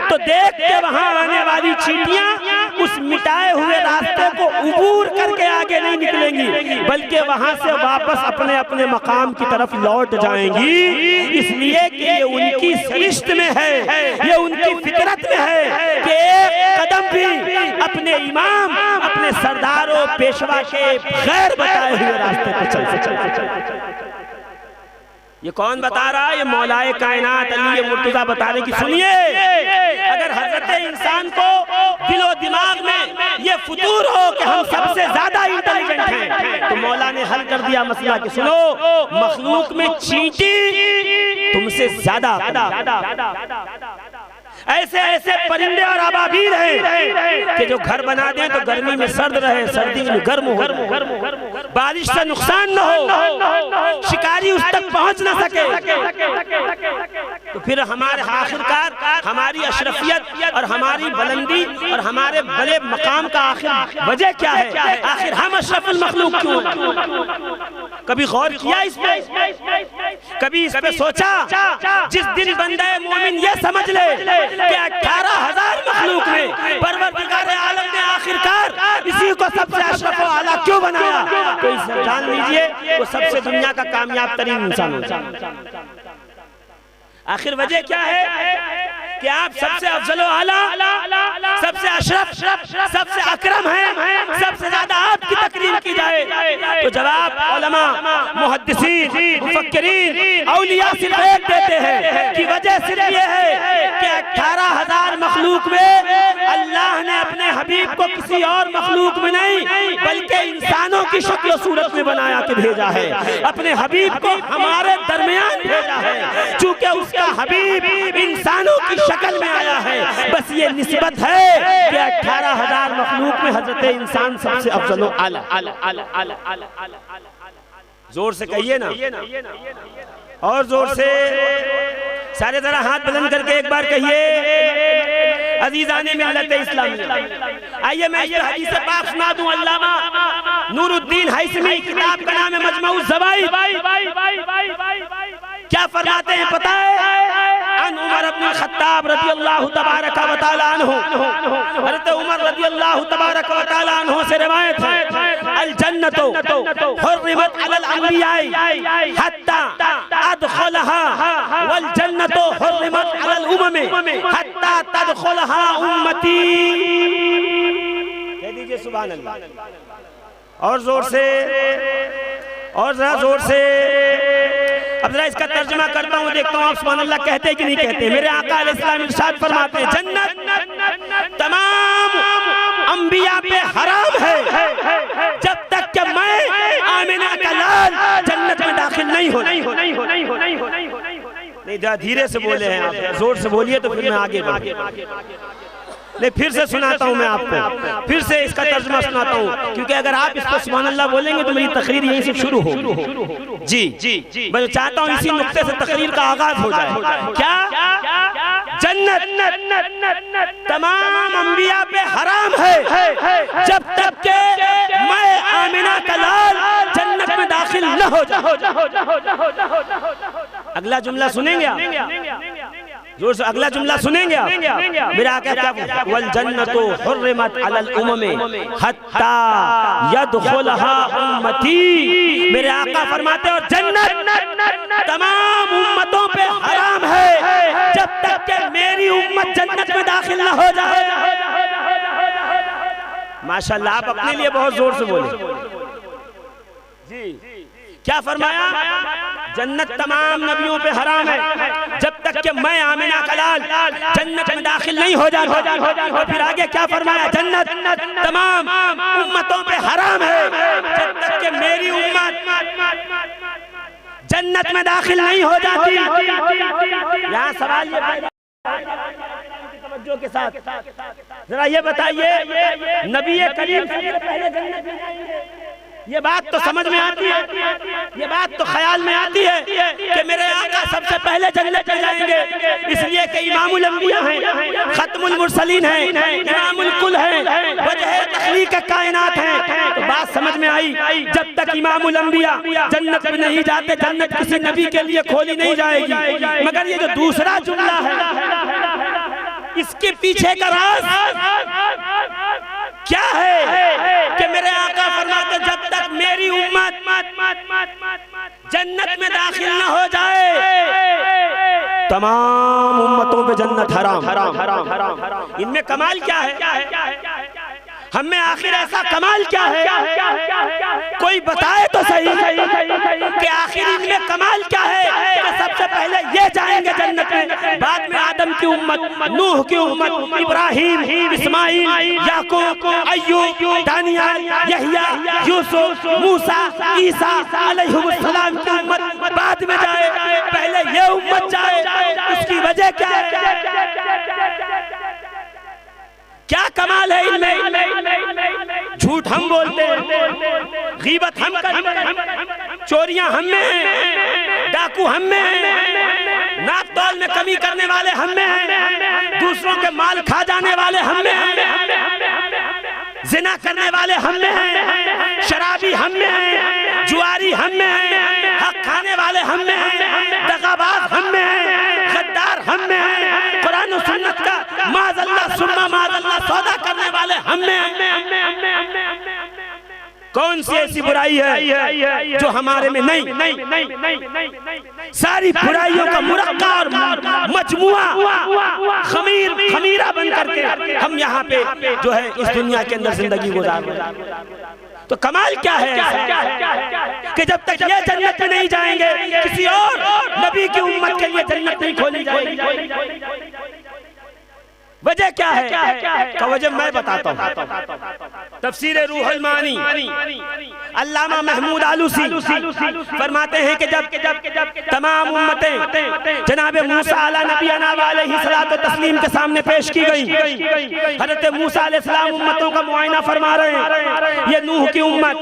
तो देख के वहां आने वाली चींटियां उस मिटाए हुए रास्ते को उबूर करके आगे नहीं निकलेंगी, बल्कि वहां से वापस अपने अपने मकाम की तरफ लौट जाएंगी। इसलिए कि ये उनकी सृष्ट में है, ये उनकी फितरत में है कि एक कदम भी अपने इमाम, अपने सरदारों पेशवा के गैर बताए हुए रास्ते पे चल। ये कौन बता रहा है? ये मौलाए कायनात अली मुर्तजा बता रहे कि सुनिए, अगर हजरत इंसान को दिलो दिमाग में ये फुतूर हो कि हम सबसे ज्यादा इंटेलिजेंट हैं, तो मौला ने हल कर दिया मसला कि सुनो, मखलूक में चींटी तुमसे ज्यादा, ऐसे ऐसे परिंदे और अबाबील हैं कि जो घर बना दें तो गर्मी में सर्द रहे, सर्दी में गर्म हो, बारिश से नुकसान न हो, शिकारी उस तक पहुंच न सके। तो फिर हमारे आखिरकार हमारी अशरफियत और हमारी बुलंदी और हमारे बड़े मकाम का आखिर वजह क्या है? आखिर हम अशरफुल मखलूक क्यों? कभी गौर किया इस पे? कभी इस पे सोचा? जिस दिन बंदा मोमिन ये समझ ले कि 18,000 मखलूक में परवरदिगार आलम ने आखिरकार इसी को सबसे अशरफ व आला क्यों बनाया, तो इसे जान लीजिए वो सबसे दुनिया का कामयाब तरीन इंसान होता है। आखिर वजह क्या है कि आप सबसे अफजल व आला, सबसे अशरफ, सबसे अकरम हैं, सबसे ज्यादा आपकी तकरीम की जाए। तो जवाब उलमा, मुहद्दिसीन, मुफक्किरीन, औलिया सिर्फ एक देते हैं कि वजह सिर्फ ये है कि 18,000 मखलूक में अल्लाह ने अपने हबीब को किसी और मखलूक में नहीं बल्कि इंसानों की शक्ल सूरत में बनाया के भेजा है। अपने हबीब को हमारे दरमियान भेजा है, चूंकि उसका हबीब इंसानों की शक्ल में आया है। बस ये निस्बत है कि 18,000 मखलूक में हजरत इंसान सबसे अफजल आला। जोर से कहिए ना, और जोर से सारे जरा हाथ बुलंद करके एक बार कहिए अजीज़ाने मिल्लत इस्लाम। आइए मैं ये हदीस पाक सुना दूं। अल्लामा नूरुद्दीन हैसमी, किताब का नाम है मजमऊ ज़वाइद, क्या फरमाते हैं पता है? अन उमर इब्न खत्ताब रज़ियल्लाहु तबारक व तआला अन्हु, हज़रत उमर रज़ियल्लाहु तबारक व तआला अन्हु से रिवायत है, अल जन्नतु हुर्रिमत अलल अंबियाई हत्ता अदखलहा वल जन्नतु हुर्रिमत अलल उम्मी हत्ता तदखलहा उम्मती। कह दीजिए सुभान अल्लाह, और जोर से, और जरा जोर से। अब जरा इसका तर्जुमा करता हूँ, देखता हूँ आप सुभान अल्लाह कहते कि नहीं कहते। मेरे आका अलैहिस्सलाम इरशाद फरमाते हैं, जन्नत तमाम अंबिया पे हराम है जब तक कि मैं आमिना का लाल जन्नत में दाखिल नहीं हो। नहीं, जरा धीरे से बोले हैं आप, जोर से बोलिए तो फिर मैं आगे बढ़ूं। नहीं, फिर से सुनाता हूँ मैं आपको, फिर से इसका तर्जुमा सुनाता हूँ, क्योंकि अगर आप इसको सुभान अल्लाह बोलेंगे तो मेरी तकरीर यहीं से शुरू हो। जी, मैं चाहता हूँ इसी नुक्ते से तकरीर का आगाज हो जाए। क्या? जन्नत तमाम अंबिया पे हराम है जब तक के मैं आमिना का लाल जन्नत में दाखिल न हो जाए। अगला जुमला सुनेंगे आप, जोर से अगला जुमला सुनेंगे आप। मेरा आका क्या बोला? वल जन्नतु हुर्रिमत अलल उम्मी हत्ता यदखुलहा उम्मती। मेरे आका फरमाते हैं, और जन्नत तमाम उम्मतों पे हराम है जब तक कि मेरी उम्मत जन्नत में दाखिल न हो जाए। माशाअल्लाह, आप अपने लिए बहुत जोर से बोले। जी, क्या फरमाया? जन्नत तमाम नबियों पे हराम है जब तक कि मैं आमिना का लाल जन्नत में दाखिल नहीं हो जाता। और फिर आगे क्या फरमाया? जन्नत तमाम उम्मतों पे हराम है जब तक कि मेरी उम्मत जन्नत में दाखिल नहीं हो जाती। यहाँ सवाल ये तवज्जो के साथ जरा ये बताइए, नबी करीम सबसे पहले जन्नत में जाएंगे? ये बात तो समझ में आती है, ये बात तो ख्याल में आती है कि मेरे आका सबसे पहले जन्नत में जाएंगे, इसलिए कि इमामुल अंबिया हैं, खत्मुल मुरसलीन हैं, इमामुल कुल हैं, वजह तख्लीक कायनात हैं। तो बात समझ में आई, जब तक इमामुल अंबिया जन्नत में नहीं जाते, जन्नत किसी नबी के लिए खोली नहीं जाएगी। मगर ये जो दूसरा जुमला है, इसके पीछे का राज क्या है कि मेरे आका फरमाते, जब तक मेरी उम्मत जन्नत में दाखिल न हो जाए तमाम उम्मतों पे जन्नत हराम। इनमें कमाल क्या है? हम में आखिर ऐसा कमाल क्या है? कोई बताए तो सही कि आखिर इनमें कमाल क्या है कि सबसे पहले ये जाएंगे जन्नत में, बाद में आदम की उम्मत, नूह की उम्मत, इब्राहिम, इस्माइल, याकूब, अय्यूब, दानियाल, यहया, यूसुफ, मूसा, ईसा अलैहिस्सलाम की उम्मत बाद में जाए, पहले ये उम्मत जाए। उसकी वजह क्या है? क्या कमाल है इनमें? झूठ हम बोलते हैं, गीबत हम करते हैं, चोरियां हम में हैं, डाकू हम में हैं, नाप तौल में कमी करने वाले हम में हैं, दूसरों के माल खा जाने वाले हम में हैं, जिना करने वाले हम में हैं, शराबी हम में हैं, जुआरी हम में हैं, हक खाने वाले हम में हैं, दगाबाज हम में हैं, गद्दार हम में हैं, कुरान और सुन्नत का माज़अल्लाह सुन्ना माज़अल्लाह सौदा करने वाले हम में हैं। कौन सी ऐसी बुराई है जो हमारे में नहीं। सारी बुराइयों का मुरक्का और मजमुआ खमीरा बन करके हम यहाँ पे जो है इस दुनिया के अंदर जिंदगी गुजार रहे हैं। तो कमाल क्या है कि जब तक ये जन्नत में नहीं जाएंगे किसी और नबी की उम्मत के लिए जन्नत नहीं खोली जाएगी। वजह क्या है का वजह मैं बताता हूँ। तफसीर रूहुल मानी अल्लामा महमूद आलूसी फरमाते हैं कि जब तमाम उम्मतें जनाब मूसा अला नबीना अलैहिस्सलातु तस्लीम के सामने पेश की गई, हजरत मूसा अलैहिस्सलाम उम्मतों का मुआयना फरमा रहे हैं। ये नूह की उम्मत,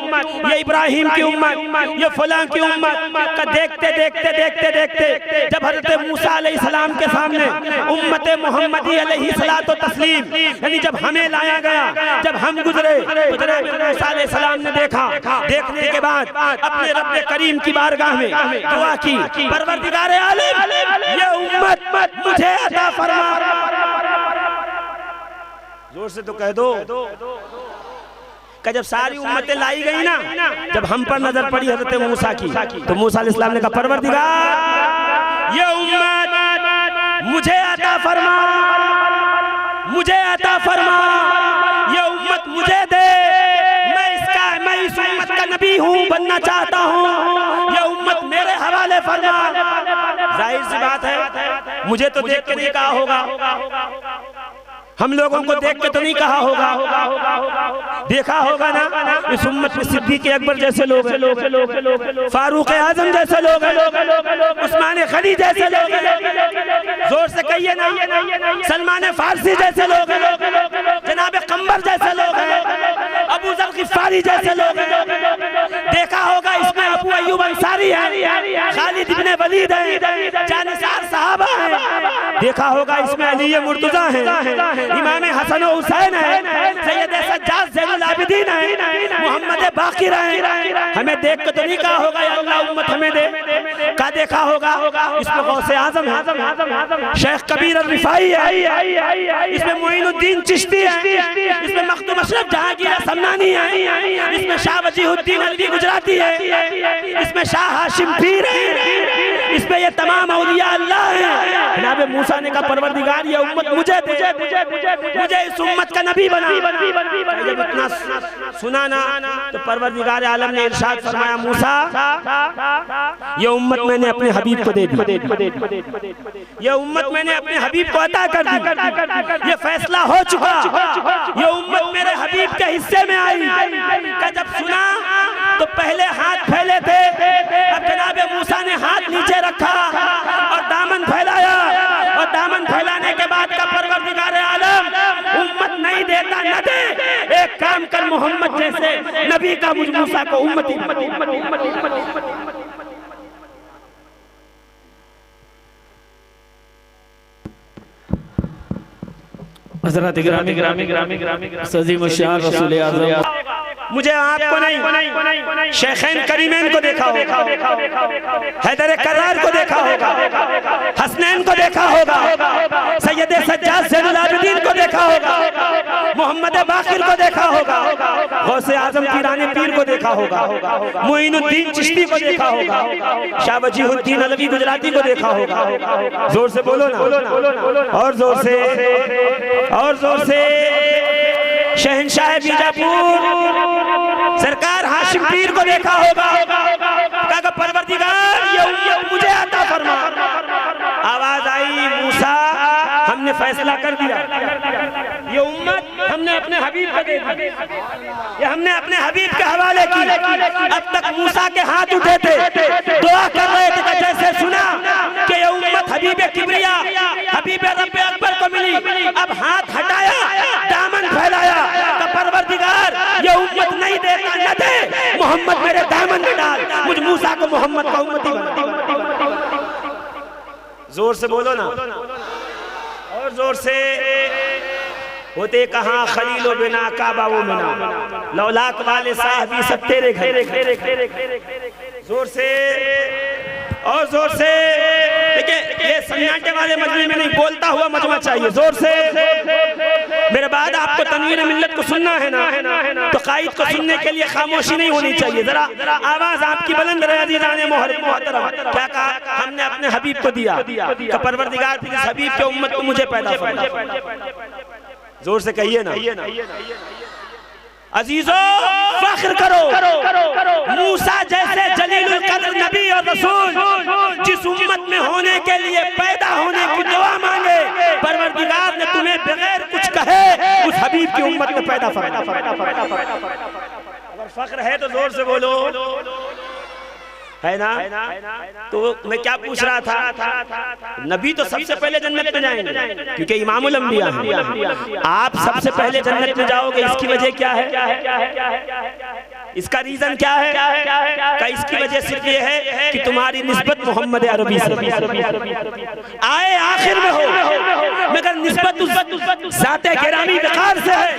ये इब्राहिम की उम्मत, ये फलां की उम्मत का देखते देखते देखते देखते जब हजरत मूसा अलैहिस्सलाम के सामने उम्मत मोहम्मदी अलैहिस्सलाम तो तस्लीम यानी जब हमें लाया गया, जब हम गुजरे तो जनाब मूसा अलैहिस्सलाम ने देखा। देखने के बाद अपने रब्बे करीम की बारगाह में दुआ की, परवरदिगार आलम ये उम्मत मुझे अता फरमा। जोर से तो कह दो कि जब सारी उम्मतें लाई गई ना, जब हम पर नजर पड़ी हजरत मूसा की तो मूसा अलैहिस्सलाम ने कहा परवरदिगार ये उम्मत मुझे अता फरमा, मुझे अता फरमा, ये उम्मत मुझे दे। मैं इस उम्मत का नबी हूँ, बनना चाहता हूँ, ये उम्मत मेरे हवाले फरमा। जाहिर सी बात है मुझे तो देख के नहीं कहा होगा, हम लोगों को देख के तो नहीं कहा होगा, देखा होगा ना। इस उम्मत में सिद्दीक़ अकबर जैसे लोग हैं, फारूक आजम जैसे लोग हैं, उस्मान गनी जैसे लोग हैं, जोर से कहिए ना, सलमान फारसी जैसे लोग हैं, जनाब कम्बर जैसे लोग हैं, अबू ज़र गिफ़ारी जैसे लोग हैं। देखा होगा इसमें अबू अय्यूब अंसारी है, खालिद इब्न वलीद है, जानिसार सहाबा है। देखा होगा इसमें अली मुर्तज़ा है, इमाम हसन और हुसैन है, सैयद सज्जाद ज़ैनुल आबिदीन है, मोहम्मद बाकिर है। हमें देख के तो नहीं कहा होगा या अल्लाह उम्मत हमें दे, का देखा होगा इसमें गौसे आज़म है, शेख कबीर रिफाई है, इसमें मोइनुद्दीन चिश्ती है, इसमें मखदूम अशरफ जहांगीर समनानी है, इसमें शाह वजीहुद्दीन अलवी गुजराती है, इसमें शाह हाशिम पीर है, इसमें ये तमाम औलिया अल्लाह है। जनाब मूसा ने कहा परवरदिगार ये उम्मत मुझे दे, मुझे इस उम्मत का नबी बना। जब इतना सुना ना तो परवरदिगार आलम ने इरशाद फरमाया मूसा ये उम्मत मैंने अपने हबीब को दे दी, ये उम्मत मैंने अपने हबीब को अता कर दी, ये फैसला हो चुका, ये उम्मत मेरे हबीब के हिस्से में आई। जब सुना तो पहले हाथ फैले थे, अब जनाब मूसा ने हाथ नीचे रखा और दामन फैलाया, और दामन फैलाने के बाद का परवरदिगार आलम उम्मत नहीं देता न दे, एक काम कर मोहम्मद जैसे नबी का मुझ मूसा को उम्मती। हज़रत ग्रामी सजीम शाह रसूल आज़म मुझे आपको नहीं शेखैन करीमैन को देखा होगा, हैदर करार को देखा होगा, हसनैन को देखा होगा, सैयद सज्जाद ज़ैनुल आबिदीन को देखा होगा, मोहम्मद बाकिर को देखा होगा, गौसे आजम पीराने पीर को देखा होगा, मोइनुद्दीन चिश्ती को देखा होगा, शाह वजीहुद्दीन अलवी गुजराती को देखा होगा। जोर से बोलो ना, और जोर से, और जोर से। शहंशाह बीजापुर सरकार हाशिम पीर को देखा होगा, कहा परवरदिगार ये उम्मत मुझे अता फरमा। आवाज आई मूसा हमने फैसला कर दिया, ये उम्मत हमने अपने हबीब को दे दी, ये हमने अपने हबीब के हवाले की। अब तक मूसा के हाथ उठे थे, दुआ कर रहे थे, जैसे सुना कि ये उम्मत हबीब किबरिया हबीब रब्बे अकबर को मिली, अब हाथ हटाया, दामन फैलाया, तो परवरदिगार ये उम्मत नहीं देता न दे, मोहम्मद मेरे दामन में डाल, मुझ मूसा को मोहम्मद का उम्मती बना। जोर से बोलो ना, और जोर से। होते कहाँ खलीलो बिना काबा वो मिना, लौलाक वाले साहबी सब तेरे घर। जोर से, और जोर से। देखिए ये सन्नाटे वाले मजमे में नहीं, बोलता हुआ मजमा चाहिए। जोर से मेरे बाद आपको तनवीर मिल्लत को सुनना है ना, तो कायद को सुनने के लिए खामोशी नहीं होनी चाहिए। जरा आवाज आपकी बुलंद रहे अज़ीज़ान मोहतरम। क्या कहा हमने अपने हबीब को दिया कि परवरदिगार फिर इस हबीब के उम्मत को मुझे पैदा फरमा। जोर से कहिए ना अजीजों, फख्र करो मूसा जैसे जलीलुल कद्र नबी और रसूल जिस उम्मत में होने के लिए पैदा होने की दुआ मांगे, परवरदिगार ने तुम्हें बगैर कुछ कहे उस हबीब की उम्मत में पैदा फरमा। अगर फख्र है तो जोर से बोलो, है ना? तो मैं क्या पूछ रहा था, नबी तो सबसे पहले जन्नत में जाएंगे क्योंकि इमामुल अंबिया हैं। आप सबसे पहले जन्नत में जाओगे, इसकी वजह क्या है? इसका रीजन क्या है? का इसकी वजह सिर्फ ये है कि तुम्हारी निस्बत मोहम्मद अरबी से आए आखिर में हो, मगर निस्बत उस ज़ाते गिरामी वक़ार से है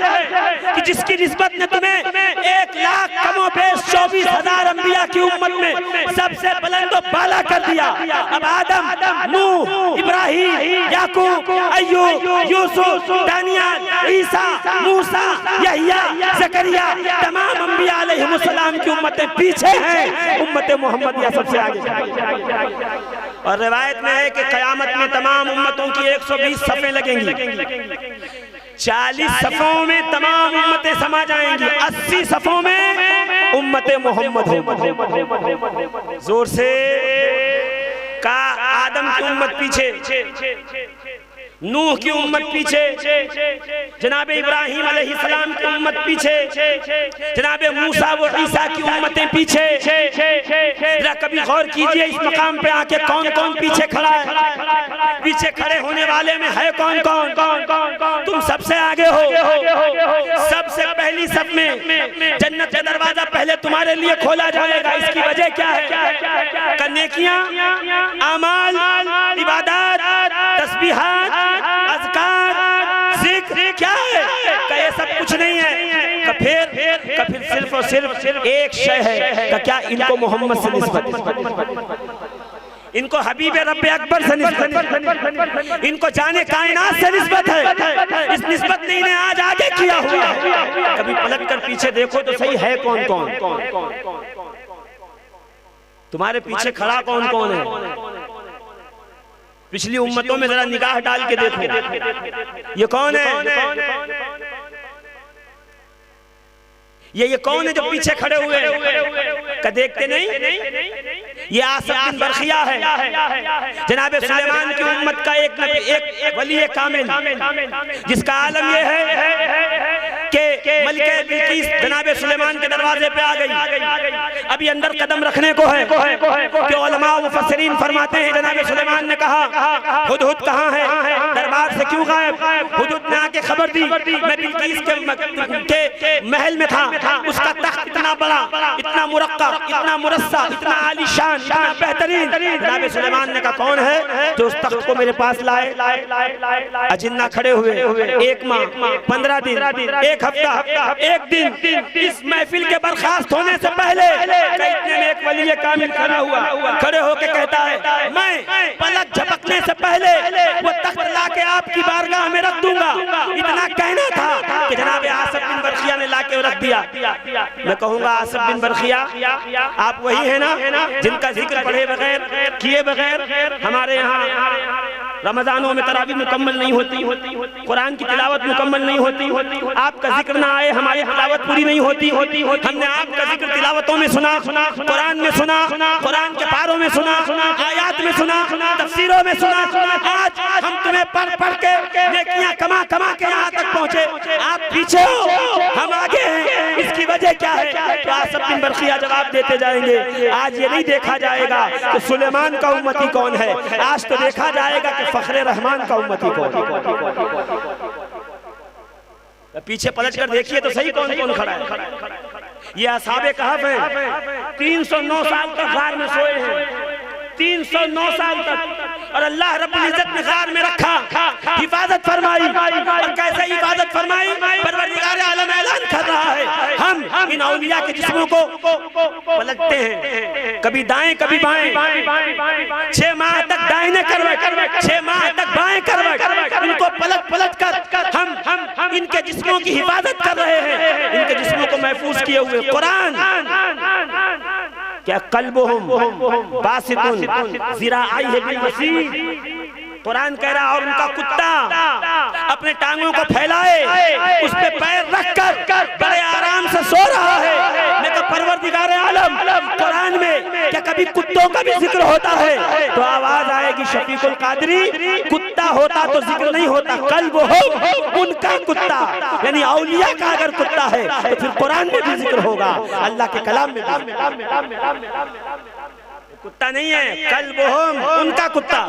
कि जिसकी निस्बत ने तुम्हें 1 लाख कमो बेश 24,000 अंबिया की उम्मत में सबसे बुलंद बाला कर दिया। अब आदम, नूह, इब्राहीम, याकूब, अय्यूब, यूसुफ, दानियाल, ईसा, मूसा, यहया, ज़करिया, तमाम अंबिया अलैहिमुस्सलाम की उम्मतें पीछे हैं, उम्मत मोहम्मदिया सबसे आगे। और रिवायत में है कि क़यामत में तमाम उम्मतों की 120 सफ़ें लगेंगी, 40 सफ़ों में तमाम उम्मतें समा जाएंगी, 80 सफ़ों में उम्मत मोहम्मद हो। जोर से का आदम की उम्मत पीछे, नूह की उम्मत पीछे, जनाब इब्राहीम अलैहिस्सलाम की उम्मत पीछे, जनाब मूसा व ईसा की उम्मतें पीछे। जरा कभी गौर कीजिए इस मकाम पे आके कौन कौन पीछे खड़ा है, पीछे खड़े होने वाले में है कौन कौन? तुम सबसे आगे हो, सबसे पहली सब में जन्नत का दरवाजा पहले तुम्हारे लिए खोला जाएगा। इसकी वजह क्या है? नेकियां, अमाल, इबादत, तस्बीहात, अज़कार, ज़िक्र क्या है? का ये सब कुछ नहीं है, का फिर सिर्फ और सिर्फ एक शय है का क्या? इनको मोहम्मद से निस्बत, इनको हबीब रब्बे अकबर से निस्बत, इनको जाने कायनात से निस्बत है। इस निस्बत ने इन्हें आज आगे किया हुआ है। कभी पलट कर पीछे देखो तो सही है कौन कौन तुम्हारे पीछे खड़ा, कौन कौन है? पिछली उम्मतों में जरा निगाह डाल के देखो, ये कौन है? ये कौन है जो पीछे खड़े हुए का देखते नहीं? ये आसिफ बिन बरखिया है, जनाब सुलेमान की उम्मत का एक वली कामिल, जिसका आलम ये है कि मलिका बिल्किस जनाब सुलेमान के दरवाजे पे आ गई। अभी अंदर कदम रखने को है कि उलमा व मुफस्सिरीन फरमाते हैं जनाब सुलेमान ने कहा हुदहुद कहाँ है, दरबार से क्यों गायब? हुदहुद ने आके खबर दी मैं बिल्किस के महल में था, उसका तख्त इतना बड़ा, इतना मुरक्का, इतना मुरस्सा, इतना आलीशान, इतना बेहतरीन। जनाब सुलेमान ने कहा कौन है जो उस तख्त को मेरे पास लाए? अजिन्ना खड़े हुए, 1 माह, 15 दिन, 1 हफ्ता, 1 दिन, इस महफिल के बर्खास्त होने से पहले इतने में एक वली कामिल खड़ा हुआ, खड़े होकर कहता है मैं पलक झपकने से पहले वो तख्त लाके आपकी बारगाह में रख दूंगा। इतना कहना था कि जनाब आसिफ बिन बरखिया ने लाके रख दिया। मैं कहूंगा आसिफ बिन बरखिया आप वही है ना जिनका जिक्र पढ़े बगैर, किए बगैर हमारे यहाँ रमजानों में तरावी मुकम्मल नहीं होती, कुरान की तिलावत मुकम्मल नहीं होती, आपका जिक्र ना आए हमारी तिलावत पूरी नहीं होती। हमने आपका जिक्र तिलावतों में सुना, कुरान में सुना, कुरान के पारों में सुना, आयात में सुना, तफसीरों में सुना। आज हम तुम्हें पढ़ के नेकियां कमा के यहाँ तक पहुँचे, आप पीछे हो, हम आगे हैं। इसकी वजह क्या है? आसिफ बिन बरखिया जवाब देते जाएंगे। आज ये नहीं देखा जाएगा कि सुलेमान का उम्मती कौन है, आज तो देखा जाएगा कि फखरे रहमान का उम्मती कौन है। पीछे पलट कर देखिए तो सही कौन कौन खड़ा है। ये असहाबे कहफ हैं, 309 साल तक गार में सोए हैं, 309 साल तक, और अल्लाह रब्बुल इज्जत ने गार में रखा, हिफाजत फरमाई। और कैसे हिफाजत फरमाई? परवरदिगार आलम ऐलान कर रहा है हम इन औलिया के जिस्मों को पलटते हैं, कभी दाएं कभी बाएं, 6 माह तक दाएं दाहिने करवट, 6 माह तक बाएं करवट, इनको पलट पलट कर हम इनके जिस्मों की हिफाजत कर रहे हैं, इनके जिस्मों को महफूज किए हुए। कुरान क्या कल्बुहुम बासितुन ज़िराअैहि बिल-वसीद, कुरान कह रहा और उनका कुत्ता अपने टांगों को फैलाए, उस पे पैर रखकर बड़े आराम से सो रहा है। मैं कहा परवरदिगार आलम, कुरान में क्या कभी कुत्तों का भी जिक्र होता है? तो आवाज आएगी शफीकुल कादरी, कुत्ता होता तो जिक्र नहीं होता, कल्बुहुम उनका कुत्ता, यानी औलिया का अगर कुत्ता है तो फिर कुरान में भी जिक्र होगा, अल्लाह के कलाम में कुत्ता नहीं है, कल्बुहुम उनका कुत्ता।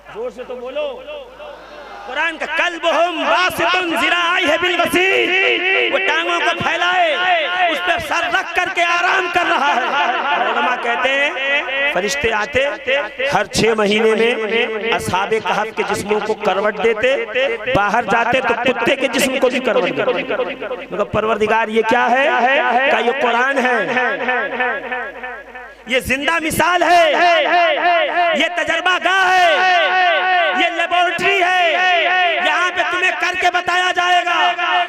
जोर से तो बोलो, कुरान का कल्बुहुम बासितुन ज़िराअैहि बिल-वसीद, वो टांगों को फैलाए, उस पर सर रख करके आराम कर रहा है। उलमा कहते हैं फरिश्ते आते हर 6 महीने में असहाबे कहफ के जिस्मों को करवट देते, बाहर जाते तो कुत्ते के जिस्म को भी करवट देते। मगर परवरदिगार ये क्या है? क्या ये कुरान है? ये जिंदा मिसाल है, ये तजर्बा गाह है, ये लेबोरेटरी है, यहाँ पे तुम्हें करके बताया जाएगा।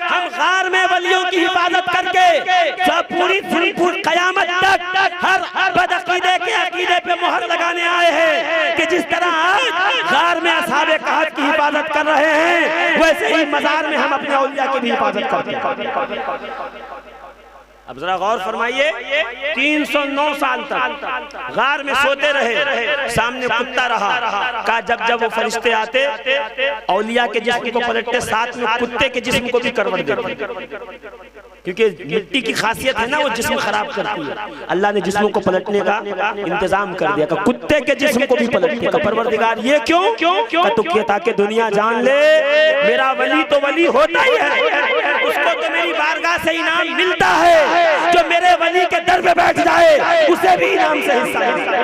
हम गार में वलियों की हिफाजत करके जो पूरी कयामत तक हर बदअकीदे के अकीदे पे मोहर लगाने आए हैं कि जिस तरह आज गार में असहाबे कहफ की हिफाजत कर रहे हैं, वैसे ही मजार में हम अपने औलिया की भी हिफाजत करते हैं। अब जरा गौर फरमाइए, 309 साल तक गार में सोते रहे, सामने कुत्ता रहा। कहा जब जब वो फरिश्ते आते औलिया के जिस्म को पलटते, साथ में कुत्ते के जिस्म को भी करवट देते, क्योंकि मिट्टी की खासियत है ना, वो जिस्म खराब करती है। अल्लाह ने जिस्मों को पलटने का इंतजाम कर दिया, कुत्ते के जिस्म को भी पलटने का। परवरदिगार ये क्यों? तो क्या ताकि दुनिया जान ले मेरा वली तो वली होता ही है, उसको तो मेरी बारगाह से इनाम मिलता है। जो मेरे वली के दर पे बैठ जाए उसे भी इनाम से हिस्सा मिलता है।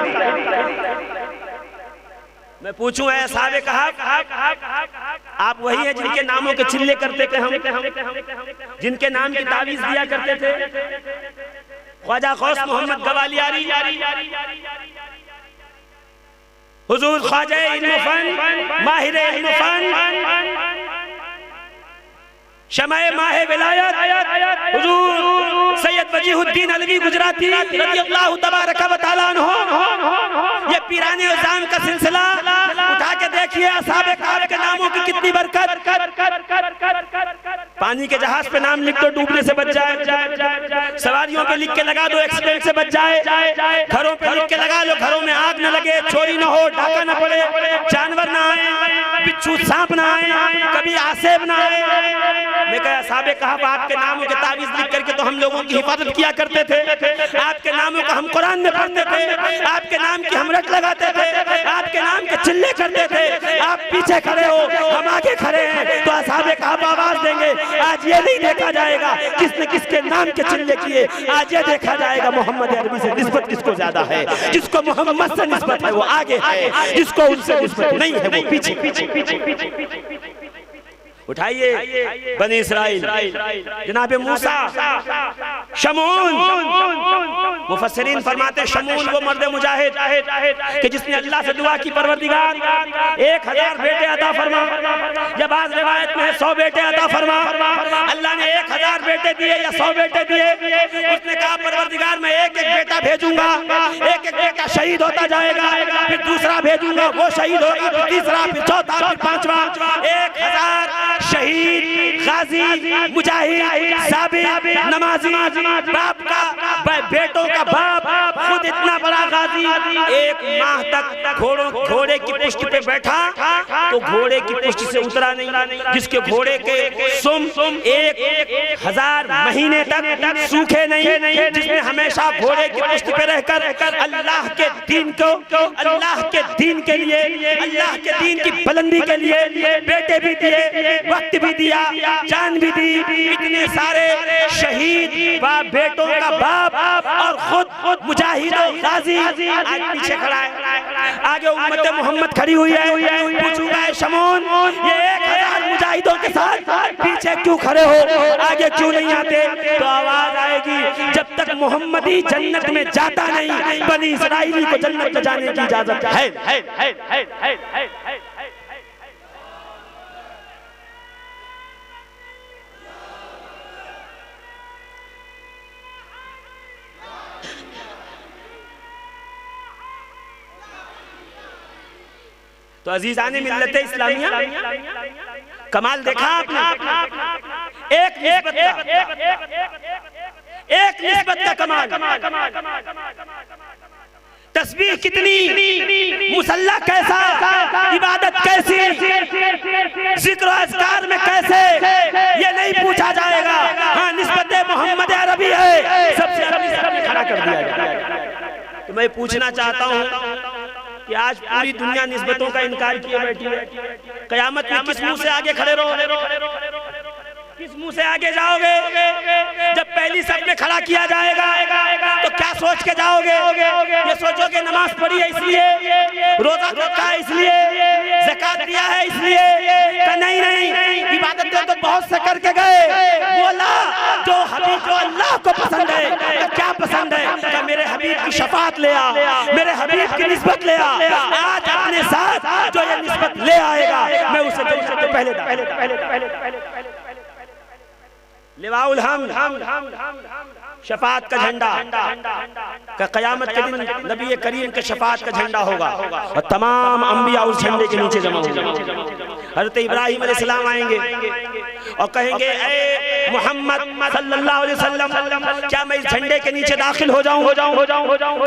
मैं पूछूं है साहब कहफ, आप वही है जिनके नामों के चिल्ले करते थे हम, जिनके नाम की तावीज दिया करते थे? ख्वाजा गौस मोहम्मद गवालियारी, हुजूर ख्वाजा इल्म फन, माहिर इल्म फन, शमाए माहे विलायत हुजूर सैयद वजीहुद्दीन अलवी गुजराती रज़ियल्लाहु तबारक व तआला अन्हु। ये पीराने उज़ाम का सिलसिला उठा के देखिए, असहाबे कहफ के नामों की कितनी बरकत। पानी के जहाज पे नाम लिख दो, डूबने से बच जाए। सवारियों पे लिख के लगा दो, एक्सीडेंट से बच जाए। घरों पे लिख के लगा लो, घरों में आग न लगे, चोरी न हो, डाका न पड़े, जानवर न आए, बिच्छू सांप न आए, कभी आसेब न आए। मैं कहा असहाबे कहफ आपके नामों के तावीज लिख करके तो हम लोगों की हिफाजत किया करते थे, आपके नामों का हम कुरान में पढ़ते थे, आपके नाम की हम रट लगाते थे, आपके नाम के चिल्ले करते थे। आप पीछे खड़े हो, हम आगे खड़े हैं, तो असहाबे कहफ आवाज देंगे। आज ये नहीं देखा जाएगा किसने किसके नाम के चिल्ले किए, आज ये देखा जाएगा मोहम्मद अरबी से निस्बत किसको ज्यादा है। जिसको मोहम्मद से निस्बत है वो आगे है, जिसको उनसे निस्बत नहीं है वो पीछे। उठाइए बनी इस्राइल, जनाबे मूसा, शमून। मुफस्सिरीन फरमाते शमून वो मर्द मुजाहिद कि जिसने अल्लाह से दुआ की परवरदिगार 1000 बेटे अता फरमा, या बाज़ रिवायत में 100 बेटे अता फरमा। अल्लाह ने 1000 बेटे दिए या 100 बेटे दिए, उसने कहा परवरदिगार मैं एक एक बेटा भेजूंगा, एक एक बेटा शहीद होता जाएगा, फिर दूसरा भेजूंगा वो शहीद होगा, फिर तीसरा, फिर चौथा, फिर पांचवा। 1000 शहीद, गाजी, मुजाहिद, साबिर, नमाजी, बाप का बेटों का बाप, खुद इतना बड़ा गाजी, 1 माह तक घोड़े की पुष्ट पे बैठा तो घोड़े की पुष्ट से उतरा नहीं, जिसके घोड़े के सुम 1000 महीने तक सूखे नहीं, जिसने हमेशा घोड़े की पुष्ट पे रहकर अल्लाह के दीन को, अल्लाह के दीन के लिए, अल्लाह के दीन की बुलंदी के लिए बेटे भी दिए, वक्त भी दिया, जान भी दी। इतने सारे शहीद बाप, बेटों का बाप और खुद मुजाहिद गाजी आज पीछे खड़ा है, आगे उम्मत मोहम्मद खड़ी हुई है। पूछूंगा शमून ये 1000 मुजाहिदों के साथ पीछे क्यों खड़े हो, आगे क्यों नहीं आते? तो आवाज आएगी जब तक मोहम्मदी जन्नत में जाता नहीं, बनी इसराइली को जन्नत में जाने की इजाजत है। तो अजीजाने मिल्लत इस्लामिया, कमाल देखा आपने? एक निस्बत का कमाल। तस्बीह कितनी, मुसल्ला कैसा, इबादत कैसी, जिक्र अज़कार में कैसे, ये नहीं पूछा जाएगा। हाँ, निस्बत मोहम्मद अरबी है, सबसे अरबी खड़ा कर दिया जाएगा। तो मैं पूछना चाहता हूँ कि आज पूरी दुनिया निस्बतों का इनकार किए बैठी है। कयामत में किस मुंह से आगे खड़े रहो, किस मुंह से आगे जाओगे? जब पहली सब में खड़ा किया जाएगा तो क्या सोच के जाओगे? ये सोचोगे नमाज पढ़ी है इसलिए, रोजा रखा है इसलिए, ज़कात दिया है इसलिए? नहीं, इबादत तो बहुत से करके गए। वो अल्लाह जो हबीब, जो अल्लाह को पसंद है, क्या पसंद है? कि मेरे हबीब की शफाअत ले आ, मेरे हबीब की निस्बत ले आ। आज अपने साथ जो ये निस्बत ले आएगा, मैं उसे पहले लिवाउल हम्द, शफाअत का झंडा, का क़यामत के दिन नबी करीम के शफाअत का झंडा होगा और तमाम अंबिया उस झंडे के नीचे जमा होंगे। हज़रत इब्राहीम अलैहिस्सलाम आएंगे और कहेंगे, ए मोहम्मद सल्लल्लाहु अलैहि वसल्लम, क्या मैं इस झंडे के नीचे दाखिल हो जाऊं?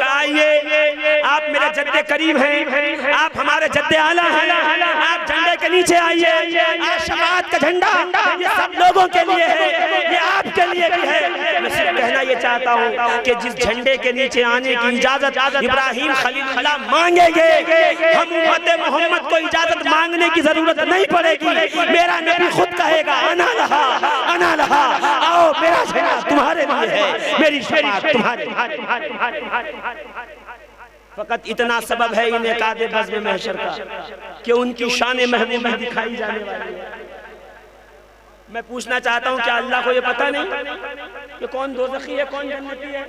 आइए, आप मेरे जद्दे करीम हैं, आप हमारे जद्दे आला हैं, आप झंडे के नीचे आइए। आज शफाअत का झंडा ये सब लोगों के लिए है, ये आपके लिए भी है। मैं सिर्फ कहना ये चाहता हूँ कि जिस झंडे के नीचे आने की इजाजत इब्राहीम खलीलुल्लाह मांगेंगे, हम उम्मत मोहम्मद को इजाजत मांगने की जरूरत नहीं पड़ेगी। मेरा नबी खुद कहेगा, अना लहा, आओ मेरा झंडा तुम्हारे लिए है, मेरी शफाअत तुम्हारे। फकत इतना सबब है इन्हें कादे बज़्म महशर का कि उनकी शान महबूबी दिखाई जाने वाली है। मैं पूछना चाहता हूँ, क्या अल्लाह को ये पता नहीं कि कौन दोज़खी है, कौन जन्नती है?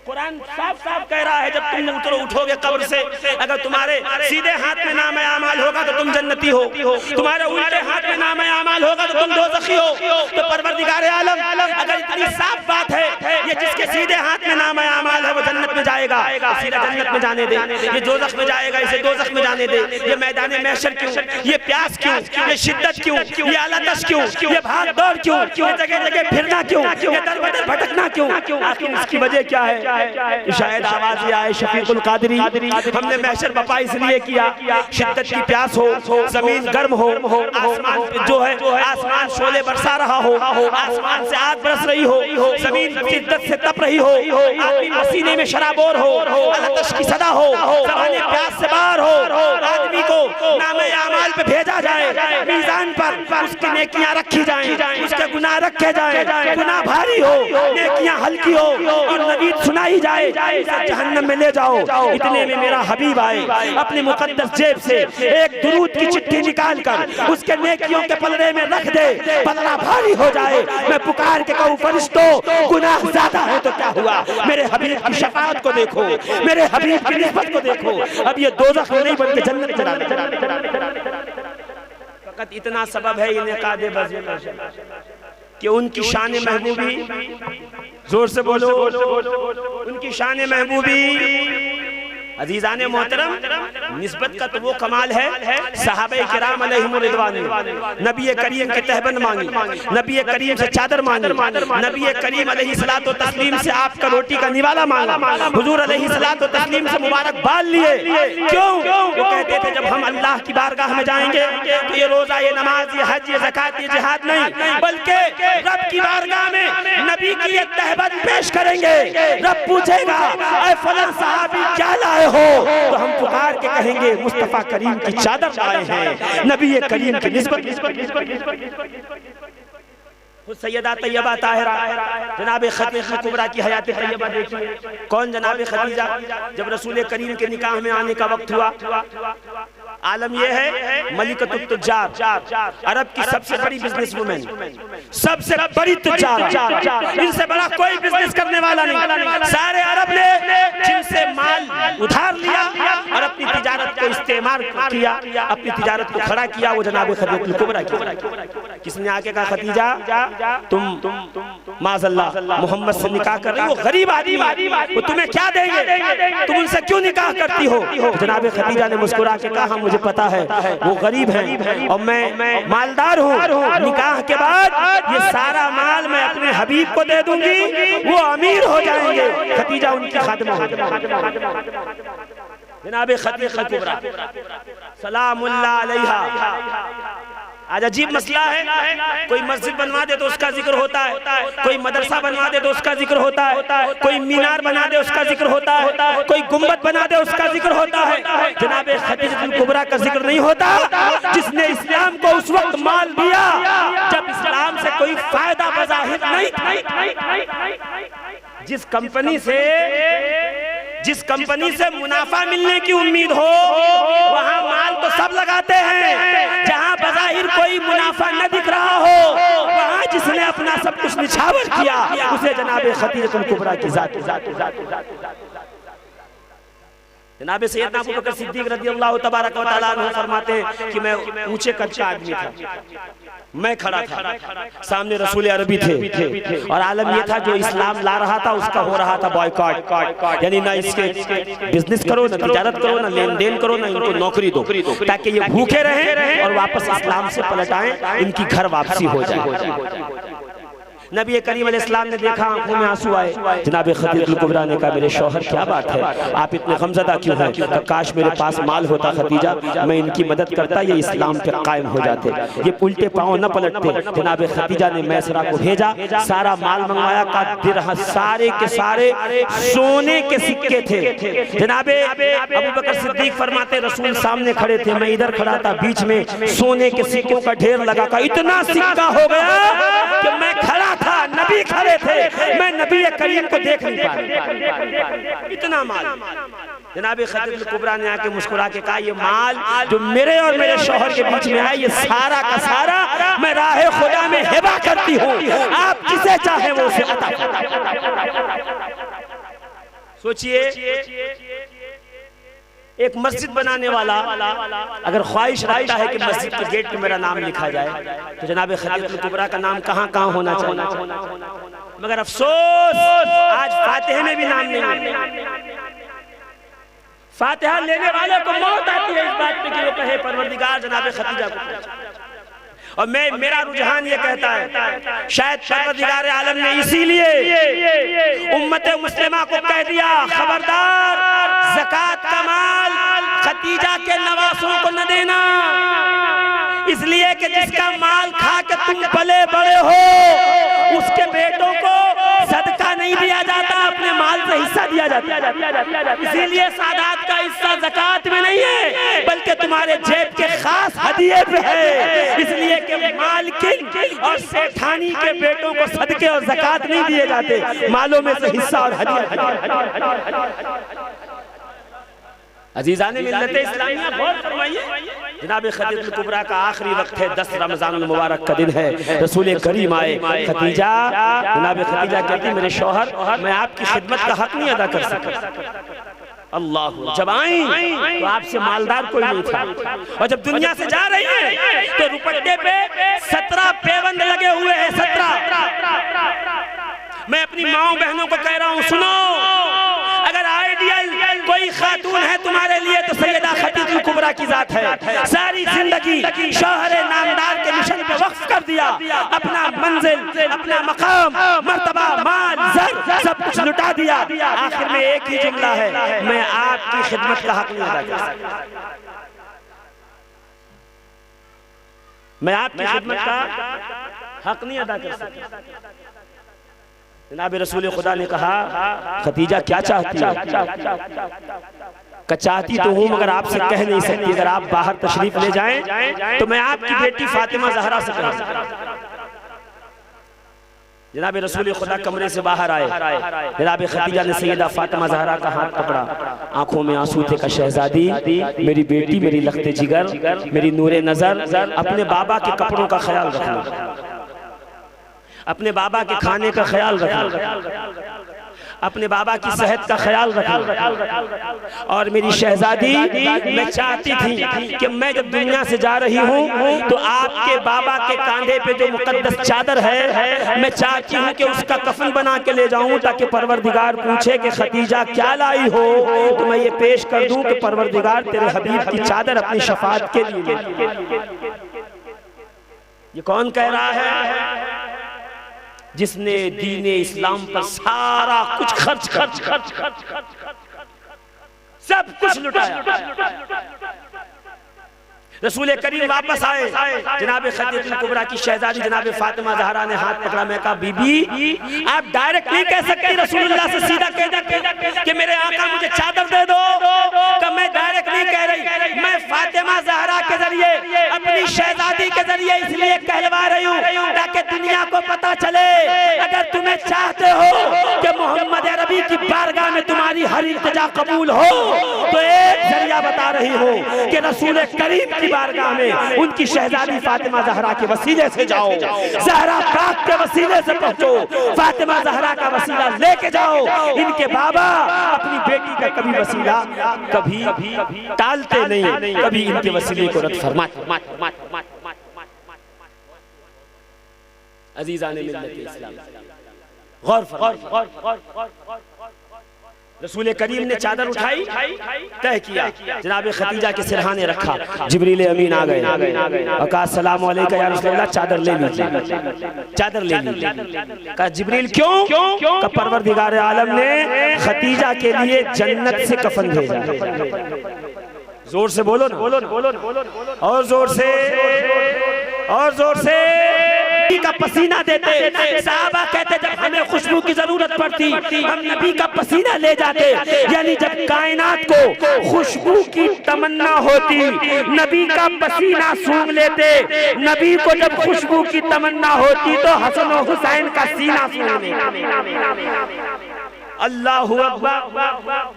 कुरान साफ साफ कह रहा है, जब तुम उठोगे कब्र से, अगर तुम्हारे सीधे हाथ में नाम आमाल होगा तो तुम जन्नती हो, तुम्हारे उल्टे हाथ में नाम आमाल होगा तो तुम दोज़खी हो। तो परवरदिगार आलम, अगर इतनी साफ बात है, ये जिसके सीधे हाथ में नाम आमाल है वो जन्नत में जाएगा, सीधा जन्नत में जाने दे। ये दोज़ख में जाएगा, इसे दोज़ख में जाने दे। ये मैदान महशर क्यों, ये प्यास क्यों, ये शिद्दत क्यों, ये आलतश क्यों, ये भाग दौड़ क्यों, ये जगह जगह फिरना क्यों, ये दर बदर भटकना क्यों? आखिर इसकी वजह क्या है? शायद आवाज़ आए शफीकुल कादरी, हमने महशर बपा इसलिए किया, शिद्दत की प्यास हो, जमीन गर्म हो, आसमान जो है आसमान शोले बरसा रहा हो, आसमान से आग बरस रही हो, जमीन शिद्दत से तप रही हो, आदमी पसीने में शराबोर हो, अलतश की सदा हो, ज़बाने प्यास से बाहर हो, आदमी को नामे आमाल पे भेजा जाए, मीज़ान पर उसकी नेकियां रखी जाएं, उसके गुनाह रखे जाएं, गुनाह भारी हो, नेकियां हल्की हो और नवीद सुनाई जाए, जहन्नम में ले जाओ। इतने में मेरा हबीब आए, अपनी मुकद्दस जेब से एक दुरूद की चिट्ठी निकाल कर उसके नेकियों के पलड़े में रख दे, पलड़ा भारी हो जाए। मैं पुकार के कहूँ, फरिश्तों गुनाह ज्यादा है तो क्या हुआ, मेरे हबीब की शफाअत को देखो, मेरे हबीब की निस्बत को देखो। अब ये दोज़ख में नहीं बल्कि जन्नत में चला। फकत इतना सबब है इन्हें कादे बज़्म कि उनकी शान महबूबी, जोर से बोलो, उनकी शान महबूबी। अजीज़ाने मोहतरम, निस्बत का तो वो कमाल है, सहाबे किराम अलैहिम रिदवान नबी करीम के तहबंद मांगी, नबी करीम से चादर मांगी, नबी करीम अलैहिस्सलातु तस्लीम से आपका रोटी का निवाला मांगा, हुजूर अलैहिस्सलातु तस्लीम से मुबारक बाल लिए। क्यों? वो कहते थे जब हम अल्लाह की बारगाह में जाएंगे तो ये रोजा, ये नमाज, ये हज, ये ज़कात, ये जिहाद नहीं, बल्कि रब की बारगाह में नबी की ये तहबंद पेश करेंगे। रब पूछेगा, ऐ फलां सहाबी क्या लाए हो? तो हम पुकार के कहेंगे, मुस्तफा करीम की चादर लाए हैं, नबी करीम की निस्बत। खुद सैयदा तैयबा ताहिरा जनाब खदीजा कुबरा की हयात तैयबा देखिए। कौन जनाब खदीजा? जब रसूल करीम के निकाह में आने का वक्त हुआ, आलम यह है मलिकतुत तुज्जार, अरब की सबसे बड़ी बिजनेस वुमेन, सबसे बड़ी तुज्जार, इनसे बड़ा कोई बिजनेस करने वाला नहीं। सारे अरब ने जिनसे माल उधार लिया और अपनी तिजारत को इस्तेमाल किया, अपनी तिजारत को खड़ा किया, वो जनाब खदीजा कुबरा की। किसने आके कहा खदीजा तुम माज़अल्लाह मोहम्मद से निकाह कर रही हो, गरीब आदमी, वो तुम्हें क्या देंगे, तुम उनसे क्यों निकाह करती हो? जनाब खदीजा ने मुस्कुरा के कहा मुझे पता है वो गरीब हैं और मैं मालदार हूँ, निकाह के बाद ये सारा माल मैं अपने हबीब को दे दूंगी, वो अमीर हो जाएंगे। खदीजा उनकी खादिमा हो जाएगी। जनाब खदीजा कुबरा सलामुल्लाह अलैहा। आज अजीब मसला है, कोई मस्जिद बनवा दे तो उसका जिक्र होता है, कोई मदरसा बनवा दे तो उसका जिक्र होता है, कोई मीनार बना दे उसका जिक्र होता है, कोई गुम्बद बना दे उसका जिक्र होता है। जनाब खदीजा कुबरा का जिक्र नहीं होता, जिसने इस्लाम को उस वक्त माल दिया जब इस्लाम से कोई फायदा बज़ाहिर नहीं था। जिस कंपनी से मुनाफा मिलने की उम्मीद हो वहां माल तो सब लगाते हैं, जहां बज़ाहिर कोई मुनाफा न दिख रहा हो वहां जिसने अपना सब कुछ निछावर किया उसे जनाब खदीजा कुबरा की जात। जनाब सैयदना अबू बकर सिद्दीक रज़ियल्लाहु तबारक व तआला अन्हु फरमाते हैं कि मैं ऊंचे कद का आदमी था, मैं खड़ा था, सामने रसूल अरबी थे और आलम ये था जो इस्लाम ला रहा था उसका हो रहा था बॉयकॉट, यानी ना इसके बिजनेस करो, ना तिजारत करो, ना लेन देन करो, ना इनको नौकरी दो, ताकि ये भूखे रहें और वापस इस्लाम से पलट आए, इनकी घर वापसी हो जाए। नबी करीम अलैहिस्सलाम ने देखा, आंखों में आंसू आए। जनाब खदीजा कुबरा ने कहा मेरे शौहर क्या बात है, आप इतने गमज़दा क्यों हैं? काश मेरे पास माल होता खदीजा, मैं इनकी मदद करता, ये इस्लाम पे कायम हो जाते, ये उल्टे पांव न पलटते। जनाब खदीजा ने मैसरा को भेजा, सारा माल मंगवाया का दिरहम, सारे के सारे सोने के सिक्के थे। जनाब अबू बकर सिद्दीक फरमाते रसूल सामने खड़े थे, मैं इधर खड़ा था, बीच में सोने के सिक्कों का ढेर लगा का इतना सिक्का हो गया कि मैं खड़ा था, नबी खड़े थे, मैं नबी करीम को देख नहीं पाया, इतना माल। जनाब खदीजा कुबरा ने आके मुस्कुरा के कहा ये माल जो मेरे और मेरे शौहर के बीच में है ये सारा का सारा मैं राह खुदा में हिबा करती हूँ, आप जिसे चाहे वो उसे अता। सोचिए एक मस्जिद बनाने वाला अगर ख्वाहिश रखता है कि मस्जिद के गेट पे मेरा नाम लिखा जाए तो जनाब खदीजा कुबरा का नाम कहाँ कहाँ होना चाहिए, मगर अफसोस आज फातिहा में भी नाम नहीं है। फातिहा लेने वाले को मौत आती है इस बात पे कि वो कहे परवरदिगार जनाब खदीजा को। और मेरा रुझान ये कहता है शायद परवरदिगार आलम ने इसीलिए उम्मत मुस्लिमा को कह दिया खबरदार ज़कात का माल खदीजा के नवासों को न देना, इसलिए कि जिसका माल खा के तुम पले बड़े हो उसके बेटों को सदका नहीं दिया जाता, अपने माल से हिस्सा दिया जाता। इसीलिए सादात का हिस्सा ज़कात में नहीं है बल्कि तुम्हारे जेब के खास हदिये पे है, इसलिए कि मालकिन और सेठानी के बेटों को सदके और ज़कात नहीं दिए जाते, मालों में से हिस्सा और हदिया। अजीज़ान मिल्लत इस्लामिया गौर फरमाइए, जनाब खदीजा कुबरा का आखिरी वक्त है, 10 रमज़ान मुबारक का दिन है, रसूल करीम आए। खदीजा जनाब खदीजा कहती मेरे शौहर मैं आपकी खिदमत का हक नहीं अदा कर सका। अल्लाह, जब आई तो आपसे मालदार कोई नहीं था और जब दुनिया से जा रही है तो रुपट्टे पे 17 पेबंद लगे हुए हैं, 17। मैं अपनी माओ बहनों को कह रहा हूँ सुनो, अगर आइडियल कोई खातून है तुम्हारे लिए तो सैयदा खदीजा कुबरा की जात है। सारी जिंदगी शौहर नामदार के मिशन पे वक्फ कर दिया, अपना मंजिल, अपना मकाम, मर्तबा, माल, ज़र सब कुछ लुटा दिया। आखिर में एक ही जुमला है, मैं आपकी खिदमत का हक नहीं अदा कर सकता, मैं आपकी खिदमत का हक नहीं अदा कर सकता। जनाब रसूल खुदा ने कहा खदीजा क्या चाहती है? चाहती तो हूँ मगर आपसे कह नहीं सकती, अगर आप बाहर तशरीफ ले जाएं तो मैं आपकी बेटी फातिमा ज़हरा से कहूँ। जनाब रसूल खुदा कमरे से बाहर आए, जनाब खदीजा ने सैयदा फातिमा ज़हरा का हाथ पकड़ा, आंखों में आंसू थे का शहजादी मेरी बेटी, मेरी लख्ते जिगर, मेरी नूरे नजर, अपने बाबा के कपड़ों का ख्याल रखना, अपने बाबा के खाने का ख्याल रखना, अपने बाबा की सेहत का ख्याल रखना। और मेरी शहजादी मैं चाहती थी कि मैं जब दुनिया से जा रही हूँ तो आपके बाबा के कांधे पे जो मुकद्दस चादर है मैं चाहती हूँ कि उसका कफन बना के ले जाऊँ, ताकि परवरदिगार पूछे कि खदीजा क्या लाई हो, तो मैं ये पेश कर दूँ कि परवरदिगार तेरे हबीब की चादर अपनी शफाअत के लिए। ये कौन कह रहा है? जिसने दीने इस्लाम पर सारा कुछ खर्च सब कुछ लुटाया। रसूल करीम वापस आए, जनाब खदीजा कुबरा की शहजादी जनाब फातिमा ज़हरा ने हाथ पकड़ा। मैं कहा बीबी आप डायरेक्ट नहीं कह सकती रसूलुल्लाह से, सीधा कह दे कि मेरे आका मुझे चादर दे दो, कि मैं डायरेक्ट नहीं कह रही, मैं फातिमा ज़हरा के जरिए अपनी शहजादी के जरिए इसलिए कहलवा रही हूँ ताकि दुनिया को पता चले अगर तुम्हें चाहते हो कि मोहम्मद अरबी की बारगाह में तुम्हारी हर इल्तिजा कबूल हो तो एक जरिया बता रही हो कि रसूल करीम बारगाह में उनकी शहजादी फातिमा ज़हरा के वसीले से जाओ, ज़हरा पाक के वसीले से पहुंचो, फातिमा ज़हरा का वसीला लेके जाओ। इनके बाबा अपनी बेटी का कभी वसीला कभी टालते नहीं, कभी इनके वसीले को रद्द फरमाते। अजीज़ाने मिल्लत इस्लाम, गौर फरमाइए। रसूल करीम ने चादर उठाई, तय किया, जनाब खदीजा के सिरहाने रखा, जिब्रील अमीन आ गए और कहा अस्सलामु अलैका या रसूलल्लाह, चादर ले लीजिए, चादर ले लीजिए। कहा जिब्रील क्यों? का परवरदिगार आलम ने खदीजा के लिए जन्नत से कफन भेजा। जोर से बोलो ना, और जोर से, और जोर से का पसीना देते। साहबा कहते जब हमें खुशबू की जरूरत पड़ती हम नबी का पसीना ले जाते, यानी जब कायनात को खुशबू की तमन्ना होती नबी का पसीना सूंघ लेते। नबी को जब खुशबू की तमन्ना होती तो हसन और हुसैन का सीना सूंघ लेते। अल्लाहु अकबर।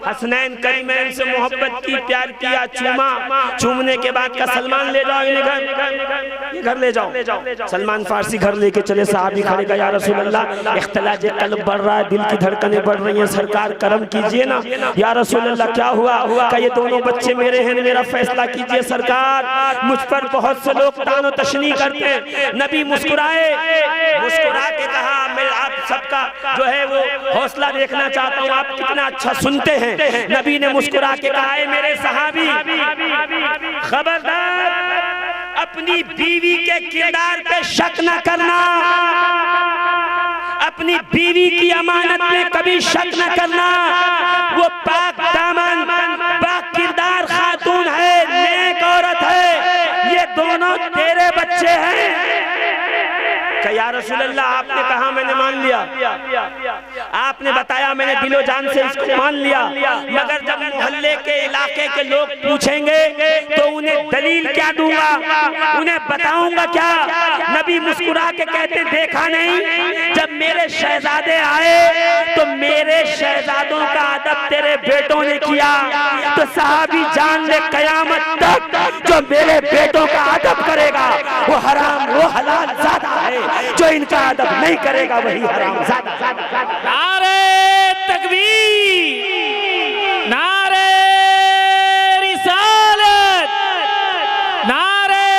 हसनैन करीमैन से मोहब्बत की, प्यार किया, चूमा, चूमने के बाद का सलमान ले जाओ इन्हें घर ले जाओ। सलमान फारसी घर लेके चले, साहबी खड़े का या रसूल अल्लाह इख्तिलाज कल्ब बढ़ रहा है, दिल की धड़कनें बढ़ रही हैं, सरकार करम कीजिए ना। या रसूल अल्लाह क्या हुआ? का ये दोनों बच्चे मेरे हैं, मेरा फैसला कीजिए सरकार। मुझ पर बहुत से लोग तानो तशनी करते हैं। नबी मुस्कुराए, मुस्कुरा के कहा मैं आप सबका जो है वो हौसला देखना चाहता हूँ, आप कितना अच्छा सुनते हैं। नबी ने मुस्कुरा के कहा है मेरे सहाबी खबरदार अपनी बीवी के किरदार पे शक न करना, अपनी बीवी की अमानत में कभी शक न करना। वो पाक दामन पाक किरदार खातून है, नेक औरत है, ये दोनों तेरे बच्चे हैं। या रसूल अल्लाह आपने कहा मैंने मान लिया, आपने बताया मैंने दिलो जान से इसको मान लिया, मगर जब मोहल्ले के इलाके के लोग पूछेंगे तो उन्हें दलील क्या दूंगा, उन्हें बताऊंगा क्या? नबी मुस्कुरा के कहते देखा नहीं जब मेरे शहजादे आए तो मेरे शहजादों का अदब तेरे बेटों ने किया, तो साहबी जान ले कयामत तक जो मेरे बेटों का अदब करेगा वो हराम वो हलाल ज़्यादा है, जो इनका अदब नहीं करेगा वही हराम ज़्यादा। नारे तकबीर, नारे रिसालत, नारे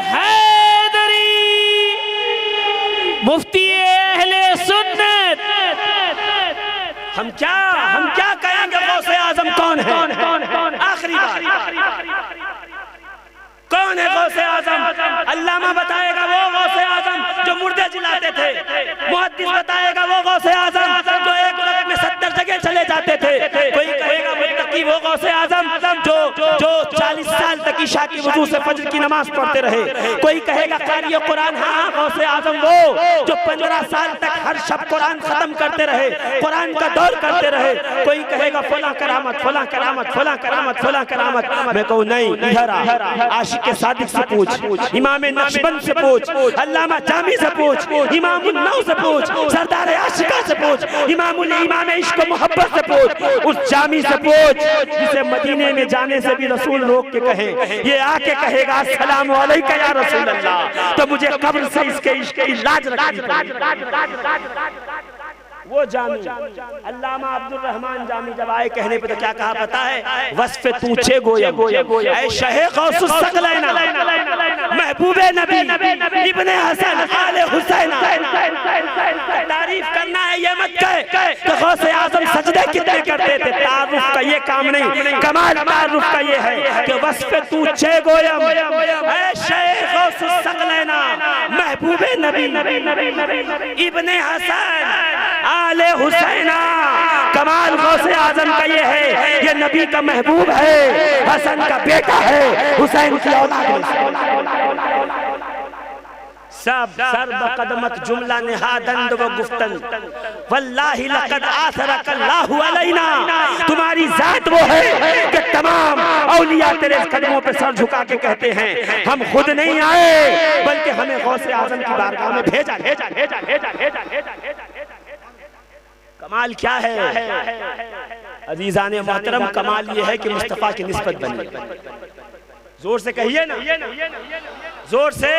हैदरी, मुफ्ती अहले सुन्नत। हम क्या कहेंगे गौसे आजम कौन है? आखिरी बात, कौन है गौसे आजम? अल्लामा बताएगा वो गौसे आजम जो मुर्दे जिलाते थे, मुहद्दिस बताएगा वो गौसे आजम जो एक वक्त में 70 जगह चले जाते थे, कोई कहेगा मुत्तकी वो गौसे आजम जो 40 साल तक ईशा की वजू से फजर की नमाज पढ़ते रहे। कोई कहेगा कारी कुरान, हाँ गौसे आजम वो जो 15 साल तक हर शब कुरान खत्म करते रहे, कुरान का दौर करते रहे। कोई कहेगा फला करामत, फला करामत, फला करामत, फला करामत। मैं कहूँ नहीं, इधर आ, आशिक सादिक से पूछ, इमाम नक्शबंद से पूछ, अल्लामा जामी से पूछ, इमाम उन्नाव से पूछ, सरदार आशिका से पूछ, इमाम इश्क मोहब्बत से पूछ, उस जामी से पूछ जिसे मदीने में जाने से भी रसूल रोक के कहे, ये आके कहेगा अस्सलाम वालेकुम या रसूल अल्लाह, तो मुझे कब्र से इसके इश्क की लाज रखनी पड़ेगी। वो जामी अल्लामा अब्दुल रहमान जामी जब आए कहने पे तो क्या कहा पता है? वस्फ़े तूछे गोयम ऐ शहे गौसुस सकलैना महबूबे नबी इब्ने हसन आले हुसैन। तारीफ करना है ये मत कहे तो गौसे आजम सजदे कितने करते थे। तारुफ का ये काम नहीं, कमाल तारुफ का ये है कि वस्फ़े तूछे गोयम ऐ शहे गौसुस सकलैना महबूबे नबी इब्ने हसन आले हुसैना। कमाल गौसे आजम का ये है, ये नबी का महबूब है, हसन का बेटा है, हुसैन की औलाद है। सब सर बकदमत जुमला निहादंद व गुफ्तन वल्लाहि लक़द आसरक अल्लाहु अलैना। तुम्हारी जात वो है कि तमाम औलिया तेरे कदमों पे सर झुका के कहते हैं हम खुद नहीं आए बल्कि हमें गौसे आजम की बारगाह में भेजा। कमाल क्या है अजीजाने मोहतरम? कमाल ये है कि मुस्तफा की निस्बत बनी। जोर से कहिए ना, जोर से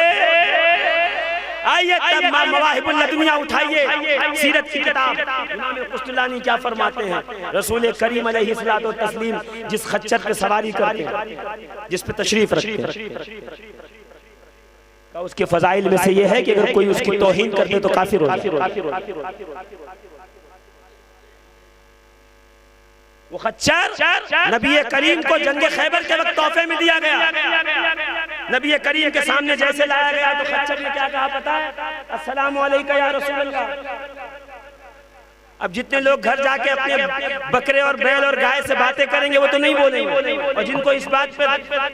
आइए। तब मवाहिबुल लदुनिया उठाइए, सीरत की किताब इमाम कुश्तलानी क्या फरमाते हैं? रसूल करीम अलैहिस्सलातु तस्लीम जिस खच्चर पे सवारी करते हैं, जिस पे तशरीफ रखते हैं, का उसके फजाइल में से ये है कि अगर कोई उसकी तौहीन करते तो काफिर हो जाए। वो खच्चर नबी करीम को जंगे खैबर के वक्त तोहफे में दिया गया। नबी करीम के सामने जैसे लाया गया तो खच्चर ने क्या कहा पता है? अस्सलाम वालेकुम या रसूल अल्लाह। अब जितने लोग घर जाके अपने बकरे और बैल और गाय से बातें करेंगे वो तो नहीं बोलेंगे, और जिनको इस बात पे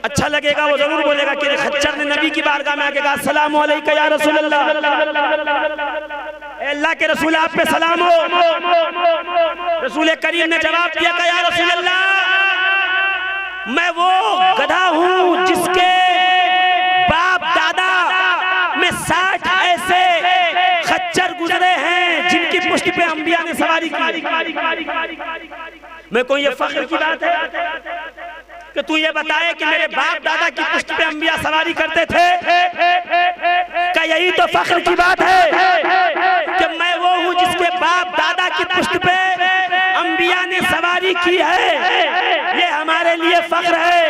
अच्छा लगेगा वो जरूर बोलेगा कि खच्चर ने नबी की बारगाह में आके कहा अस्सलाम वालेकुम या रसूल अल्लाह, अल्लाह के रसूल आप पे सलाम हो। रसूल करीम ने जवाब दिया कि या रसूल अल्लाह, मैं वो गधा हूँ जिसके बाप दादा में 60 ऐसे खच्चर गुजरे हैं जिनकी पुष्ट पे अंबिया ने सवारी की। मैं कोई ये फख्र की बात है कि तू ये बताए कि मेरे बाप दादा की पुष्ट पे अंबिया सवारी करते थे? क्या यही तो फख्र की बात है कि मैं वो हूँ जिसके बाप दादा की पुष्ट पे अंबिया ने सवारी की है? ये हमारे लिए फख्र है।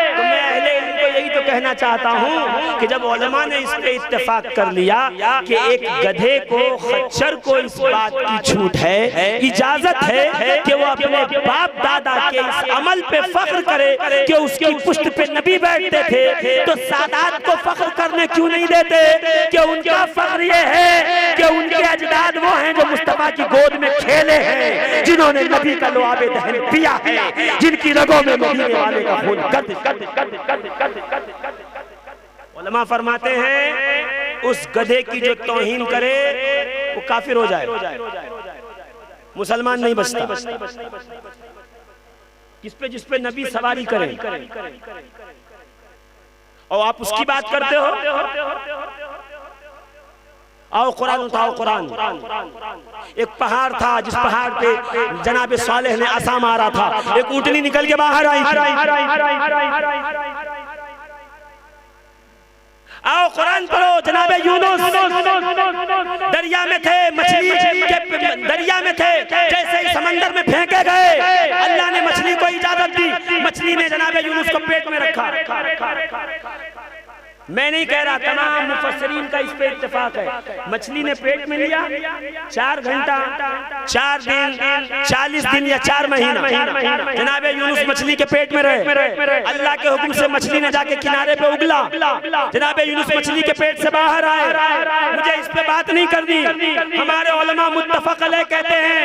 तो मैं अहले इल्म को यही तो कहना चाहता हूँ कि जब उलमा ने इस पे इत्तेफाक कर लिया कि एक गधे को खच्चर को इस बात की छूट है, इजाजत है कि वो अपने बाप दादा के इस अमल पे फख्र करे कि उसकी पुष्ट पे नबी बैठते थे, तो सादात को फख्र करने क्यों नहीं देते कि उनका फख्र ये है कि उनके अजदाद वो हैं जो मुस्तफा की गोद में खेले हैं, जिन्होंने नबी का लुआबे दहन पिया है, जिनकी रगों में मदीने वाले का खून गर्द। उलमा फरमाते हैं उस गधे की जो तौहीन करे वो काफिर हो जाए, मुसलमान नहीं बचता। जिस पे नबी सवारी करे और आप उसकी बात करते हो। आओ कुरान उठाओ, कुरान। एक पहाड़ था जिस पहाड़ पे जनाब सालेह ने असा मारा था, एक ऊँटनी निकल के बाहर आई। आओ कुरान पढ़ो, जनाब यूनुस दरिया में थे, मछली के दरिया में थे, जैसे ही समंदर में फेंके गए अल्लाह ने मछली को इजाजत दी, मछली ने जनाब यूनुस को पेट में रखा। मैं नहीं कह रहा, तमाम मुफस्सिरीन का इस पे इत्तेफाक है। मछली ने पेट में लिया 4 घंटा, 4 दिन, 40 दिन या 4 महीना जनाब यूनुस मछली के पेट में रहे। अल्लाह के हुक्म से मछली ने जाके किनारे पे उगला, जनाब यूनुस मछली के पेट से बाहर आए। मुझे इस पे बात नहीं करनी। हमारे उलमा मुत्तफक अलैह कहते हैं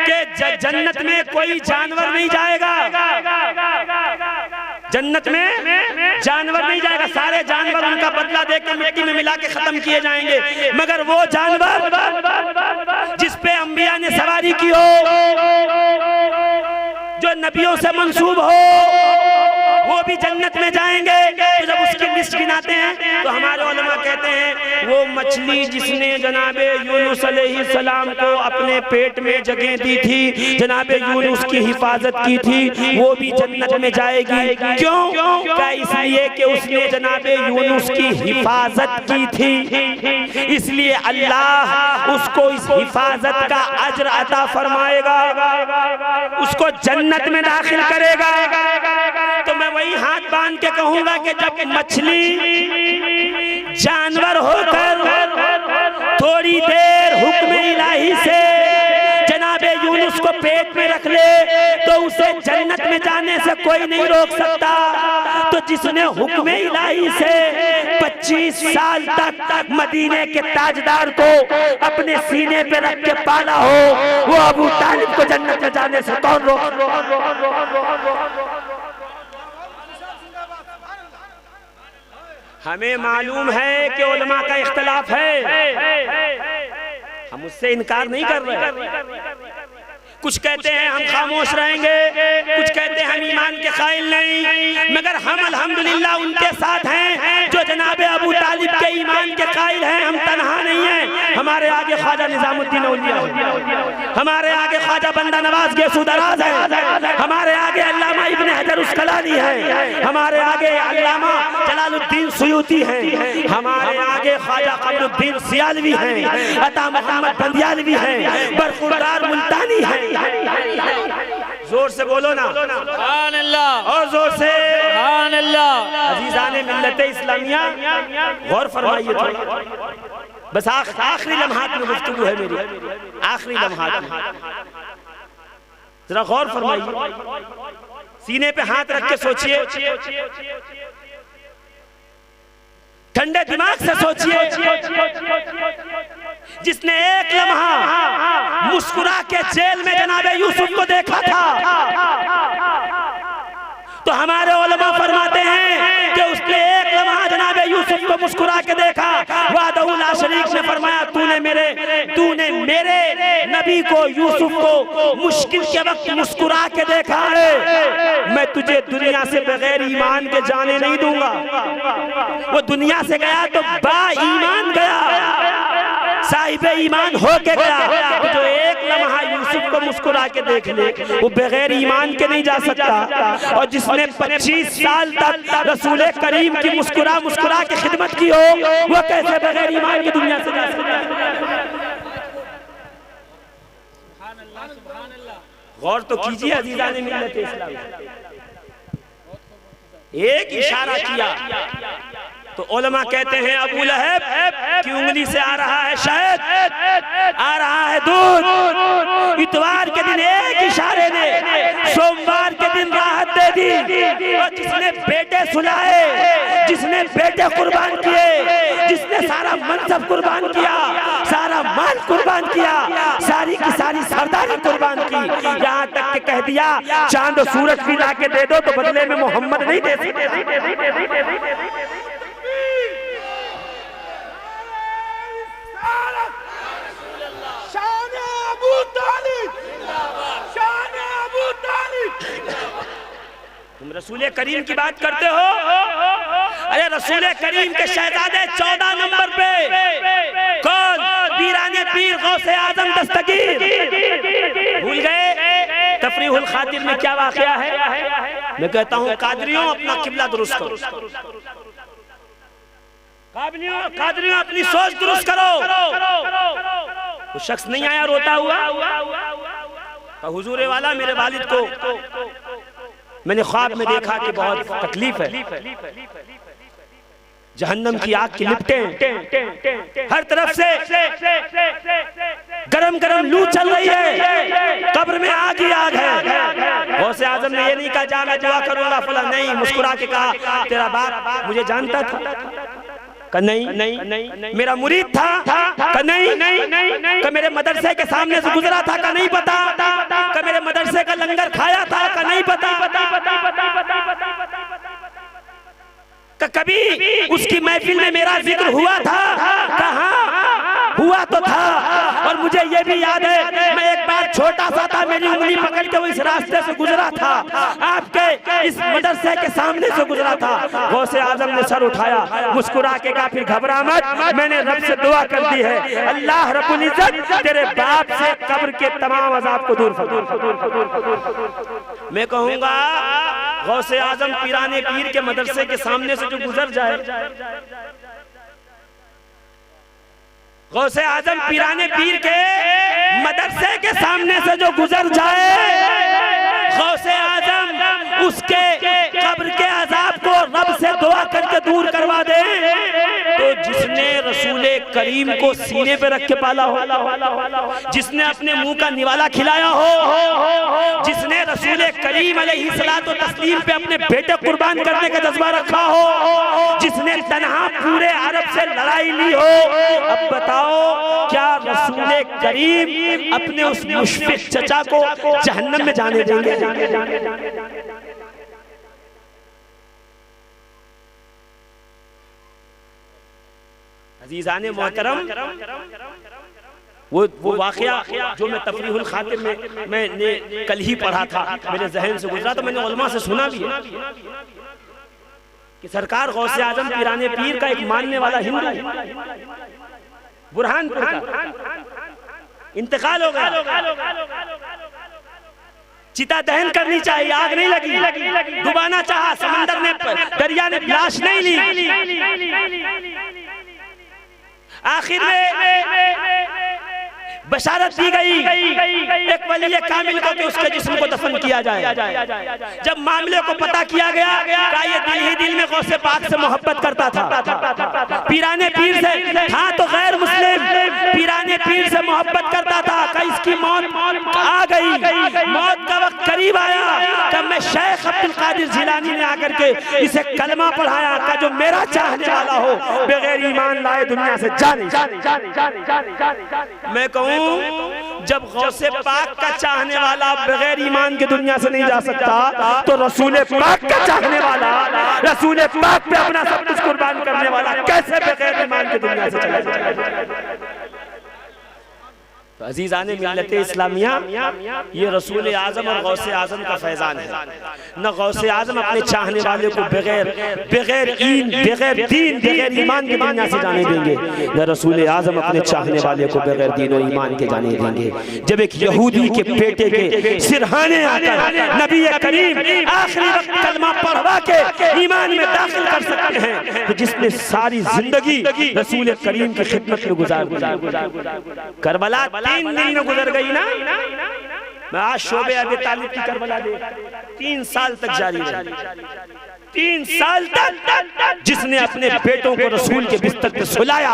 कि जन्नत में कोई जानवर नहीं जाएगा, जन्नत में जानवर नहीं जाएगा, सारे जानवर उनका बदला देकर मिट्टी में मिला के खत्म किए जाएंगे, मगर वो जानवर जिस पे अंबिया ने सवारी की हो, जो नबियों से मंसूब हो, वो भी जन्नत में जाएंगे। तो जब उसकी लिस्ट गिनाते हैं तो हमारे उलमा कहते हैं वो मछली जिसने जनाबे यूनुस अलैहिस्सलाम को अपने पेट में जगह दी थी, जनाबे यूनुस की हिफाजत की थी, वो भी जन्नत में जाएगी। क्यों? क्या इसलिए कि उसने जनाबे यूनुस की हिफाजत की थी, इसलिए अल्लाह उसको इस हिफाजत का अज्र अता फरमाएगा, उसको जन्नत में दाखिल करेगा। तो मैं वही हाथ बांध के कहूंगा कि जब मछली जानवर होकर थोड़ी देर हुक्म इलाही से जनाबे यूनुस को पेट में रख ले तो उसे जन्नत में जाने से कोई नहीं रोक सकता। तो जिसने हुक्म इलाही से 25 साल तक मदीने के ताजदार को अपने सीने पे रख के पाला हो, वो अबू तालिब को जन्नत में जाने से कौन रोक? हमें मालूम है कि उलमा का इख्तलाफ है, हम उससे इनकार नहीं कर रहे। कुछ कहते हैं हम खामोश रहेंगे, कुछ कहते हैं हम ईमान के कायल नहीं, मगर हम अल्हम्दुलिल्लाह उनके साथ हैं जो जनाबे अबू तालिब के ईमान के कायल हैं। हम तन्हा नहीं हैं, हमारे आगे ख्वाजा निजामुद्दीन औलिया है, हमारे आगे ख्वाजा बंदा नवाज गेसू दराज है, हमारे आगे अल्लामा इब्ने हजर उसकलानी है, हमारे आगे अल्लामा जलालुद्दीन सुयूती है, हमारे आगे ख्वाजा कमरुद्दीन सियालवी हैं, अता मोहम्मद बंदियालवी हैं, बरखुरदार मुल्तानी है। जोर से बोलो ना सुभान अल्लाह, और जोर से सुभान अल्लाह। अजीज़ाने मिल्लत इस्लामिया गौर फरमाइए थोड़ा, बस आखिरी लम्हात में गुफ्तगू है मेरी, आखिरी लम्हात में जरा गौर फरमाइए, सीने पे हाथ रख के सोचिए, ठंडे दिमाग से सोचिए। जिसने एक लम्हा मुस्कुरा के जेल में जनाबे यूसुफ को देखा था, तो हमारे उलमा फरमाते हैं कि उसने एक लम्हा जनाबे यूसुफ को मुस्कुरा के देखा। वादहु ला शरीक ने फरमाया तूने मेरे नबी को यूसुफ को मुश्किल के वक्त मुस्कुरा के देखा है, मैं तुझे दुनिया से बगैर ईमान के जाने नहीं दूंगा। वो दुनिया से गया तो बा ईमान गया, साहिब ईमान हो के गया। तो जो एक लम्हा यूसुफ को मुस्कुरा के देख ले वो बगैर ईमान के नहीं जा सकता। और जिसने 25 साल तक रसूल करीम की मुस्कुरा के खिदमत की हो, वो कैसे बगैर ईमान की दुनिया से जा सकता? गौर तो कीजिए अजीज़ाने मिल्लत इस्लाम, एक इशारा किया तो उलमा कहते हैं अबू लहब की उंगली से आ रहा है शहद, आ रहा है दूध। इतवार के दिन एक इशारे ने सोमवार के दिन राहत दे दी। और जिसने बेटे सुलाए, जिसने बेटे कुर्बान किए, जिसने सारा मनसब कुर्बान किया, सारा माल कुर्बान किया, सारी की सारी सरदारी कुर्बान की, यहाँ तक के कह दिया चांद और सूरज भी ला के दे दो तो बदले में मोहम्मद नहीं दे सकते। तुम रसूल करीम की बात करते हो, अरे रसूल करीम के शहजादे 14 नंबर पे कौन? पीराने पीर गौसे आजम दस्तगीर। भूल गए तफरीहुल खातिर में क्या वाकया है? मैं कहता हूँ कादरियों अपना किबला दुरुस्त करो, कादरियों अपनी सोच दुरुस्त करो। वो शख्स नहीं आया रोता हुआ, हुजूर वाला मेरे वालिद को मैंने ख्वाब में देखा कि बहुत तकलीफ है, जहन्नम की आग की लिपटें हर तरफ से गरम गरम लू चल रही है, कब्र में आग ही आग है। गौसे आजम ने ये नहीं कहा जा मैं दुआ करूंगा फला, नहीं, मुस्कुरा के कहा तेरा बाप मुझे जानता था? का नहीं, मेरा मुरीद था? का नहीं, का मेरे मदरसे के सामने से गुजरा था? का नहीं पता, का मेरे मदरसे का लंगर खाया था? का नहीं पता। कभी उसकी महफिल में मेरा जिक्र हुआ था? कहाँ हुआ तो था। और मुझे ये भी याद है, मैं एक बार छोटा सा था, मेरी उंगली पकड़ के वो इस रास्ते से गुजरा था, आपके इस मदरसे के सामने से गुजरा था। गौसे आजम ने सर उठाया, मुस्कुरा के कहा, फिर घबरा मत, मैंने रब से दुआ कर दी है, अल्लाह रब्बुल इज्जत तेरे बाप से कब्र के तमाम अजाब को दूर मैं कहूँगा गौसे आजम पीराने पीर के मदरसे के सामने से जो गुजर जाए, गौसे आजम पीराने पीर के मदरसे के सामने से जो गुजर जाए, गौसे आजम उसके कब्र के अजाब को रब से दुआ करके दूर करवा दे, तो जिसने रसूले करीम को सीने पे रख के पाला हो, जिसने अपने मुंह का निवाला खिलाया हो, जिसने रसूले करीम अलैहिस्सलातो तस्लीम पे अपने बेटे कुर्बान करने का जज्बा रखा हो, जिसने तन्हा पूरे अरब से लड़ाई ली हो, अब बताओ क्या रसूले करीम अपने उस मुशफिक चचा को जहन्नम में जाने देंगे? अजीजाने मोहतरम, वो वाकया जो मैं तफरीहुल खातिर में मैंने कल ही पढ़ा था, मेरे जहन से गुजरा, तो मैंने उलमा से सुना भी है कि सरकार गौसे आजम पीराने पीर का एक मानने वाला हिंदू बुरहानपुर का इंतकाल हो गया। चिता दहन करनी चाहिए, आग नहीं लगी, डुबाना चाहा, समंदर ने, दरिया ने लाश नहीं ली, आखिर में बशारत दी गई एक वली कामिल को कि उसके जिस्म को दफन किया जाए। जब मामले को पता किया गया कि ये दिल ही दिल में गौसे पाक से मोहब्बत करता था, पीराने पीर से था तो गैर मुस्लिम, पीराने पीर से मोहब्बत करता था, कि इसकी मौत आ गई, मौत का वक्त करीब आया, तब मैं शेख अब्दुल कादिर जिलानी ने आकर के इसे कलमा पढ़ाया कि जो मेरा चाहने वाला हो बगैर ईमान लाए दुनिया से जाने। मैं कहूँ जब गौसे पाक का चाहने वाला बगैर ईमान के दुनिया से नहीं जा सकता, तो रसूले पाक का चाहने वाला, रसूले पाक पे अपना सब कुछ कुर्बान करने वाला कैसे बगैर ईमान के दुनिया से चला जाएगा? तो अजीज़ाने मिल्लत इस्लामिया, ये रसूल आज़म और गौसे आज़म का फैज़ान है। न गौसे आज़म अपने चाहने वाले को बगैर दीन, बगैर ईमान के दुनिया से जाने देंगे, न रसूल आज़म अपने चाहने वाले को बगैर दीन और ईमान के जाने देंगे। जब एक यहूदी के बेटे के सिरहाने आकर नबी करीम आखिरी वक्त कलमा पढ़वा के ईमान में दाखिल कर सकते हैं, तो जिसने सारी जिंदगी रसूल करीम की खिदमत में गुजार करबला 3 दिन में गुजर गई ना। मैं आज शोबे अबी तालिब की करबला दे 3 साल तक जारी रही, 3 साल तक जिसने अपने बेटों को रसूल के बिस्तर पे सुलाया,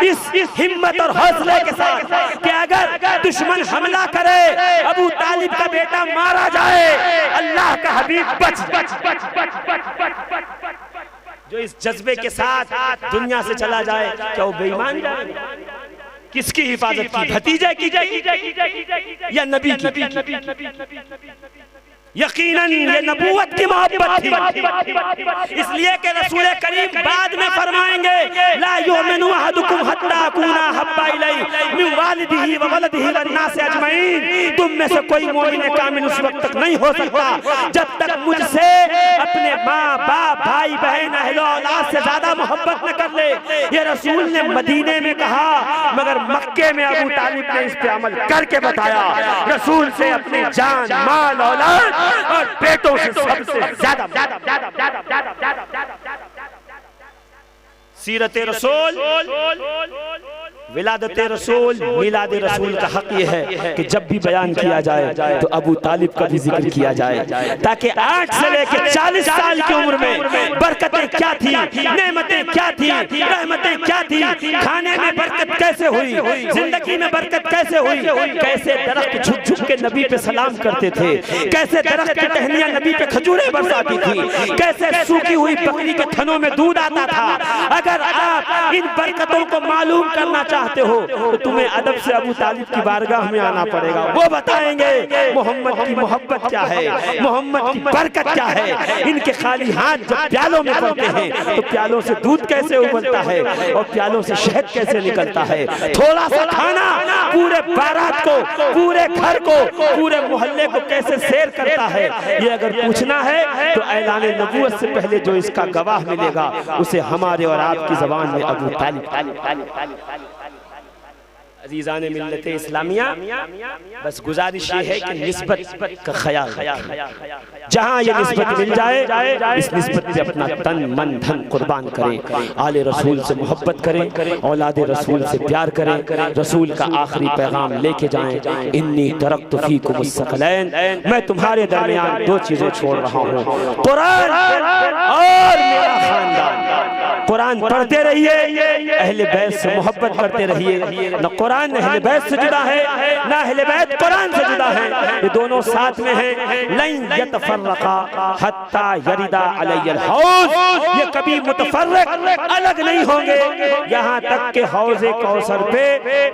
इस हिम्मत और हौसले के साथ कि अगर दुश्मन हमला करे, अबू तालिब का बेटा मारा जाए, अल्लाह का हबीब बच। जो इस जज्बे के साथ दुनिया से चला जाए, क्या वो बेईमान जाए? किसकी हिफाजत की? भतीजे की या नबी की? यकीनन ये नबूवत की मोहब्बत थी, इसलिए कि रसूल करीम बाद में फरमाएंगे, ला युमिनु अहदुकुम हत्ता अकूना हब्बा इलैहि मिन वालिदिही व वलदिही वन्नास अजमईन। तुम में से कोई मोमिन कामिल उस वक्त तक नहीं हो सकता जब तक मुझसे अपने माँ बाप भाई बहन अहलो औलाद से ज्यादा मोहब्बत न कर ले। ये रसूल ने मदीने में कहा, मगर मक्के में अबू तालिब ने इस पे अमल करके बताया। रसूल से अपनी जान, माल, औलाद और बेटों से सबसे ज्यादा सीरत रसूल, विलादत रसूल, मिलाद रसूल का हक ये है कि जब भी बयान किया जाए तो अबू तालिब का भी जिक्र किया जाए, ताकि 8 से लेकर 40 साल की उम्र में बरकतें क्या थी, नेमतें क्या थी, रहमतें क्या थी, खाने में बरकत कैसे हुई, जिंदगी में बरकत कैसे हुई, कैसे दरख्त झुक झुक के नबी पे सलाम करते थे, कैसे दरख्त की टहनियां नबी पे खजूरें बरसाती थी, कैसे सूखी हुई बकरी के थनों में दूध आता था। अगर आप इन बरकतों को मालूम करना चाहते हो तो तुम्हें अदब से अबू तालिब की बारगाह में आना पड़ेगा। वो बताएंगे मोहम्मद की मोहब्बत क्या है, मोहम्मद की बरकत क्या है। इनके खाली हाथ जब प्यालों में पड़ते हैं तो प्यालों से दूध कैसे उबलता है और प्यालों से शहद कैसे निकलता है। थोड़ा सा खाना पूरे बारात को, पूरे घर को, पूरे मोहल्ले को कैसे सैर करता है। ये अगर पूछना है तो ऐलान नबूवत से पहले जो इसका गवाह मिलेगा उसे हमारे और आपकी ज़बान में अबू तालिब। अजीज़ान मिल्लत इस्लामिया, बस गुजारिश ये है कि निस्बत का ख्याल रखें। जहाँ ये निस्बत मिल जाए इस निस्बत पे अपना तन मन धन कुर्बान करें। आले रसूल से मोहब्बत करें, औलाद रसूल से प्यार करें, रसूल का आखिरी पैगाम लेके जाएं। इन्नी तरक्तु फीकुमुस सकलैन, मैं तुम्हारे दरमियान दो चीजें छोड़ रहा हूँ, कुरान और मेरा खानदान। कुरान पढ़ते रहिए, अहले बैत से मोहब्बत करते रहिए। न कुरान अहले बैत से जुदा है, न अहले बैत कुरान से जुदा है, ये दोनों साथ में हैं। लन यतफर्रका हत्ता यरिदा अलैयल हौज, ये कभी मुतफर्रिक अलग नहीं होंगे यहाँ तक के हौज़े कौसर पे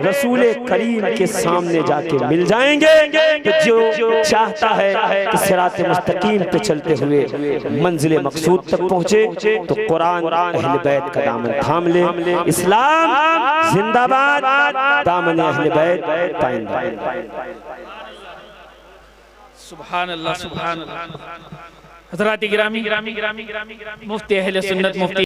रसूल करीम के सामने जाके मिल जाएंगे। तो जो चाहता है कि सिरात मुस्तकीम पे चलते हुए मंजिल मकसूद तक पहुँचे तो कुरान अहले बैत का दामन थाम ले। इस्लाम जिंदाबाद, दामन अहले बैत पाइंदा। सुभान अल्लाह, सुभान अल्लाह। हज़रात गिरामी, मुफ्ती अहले सुन्नत मुफ्ती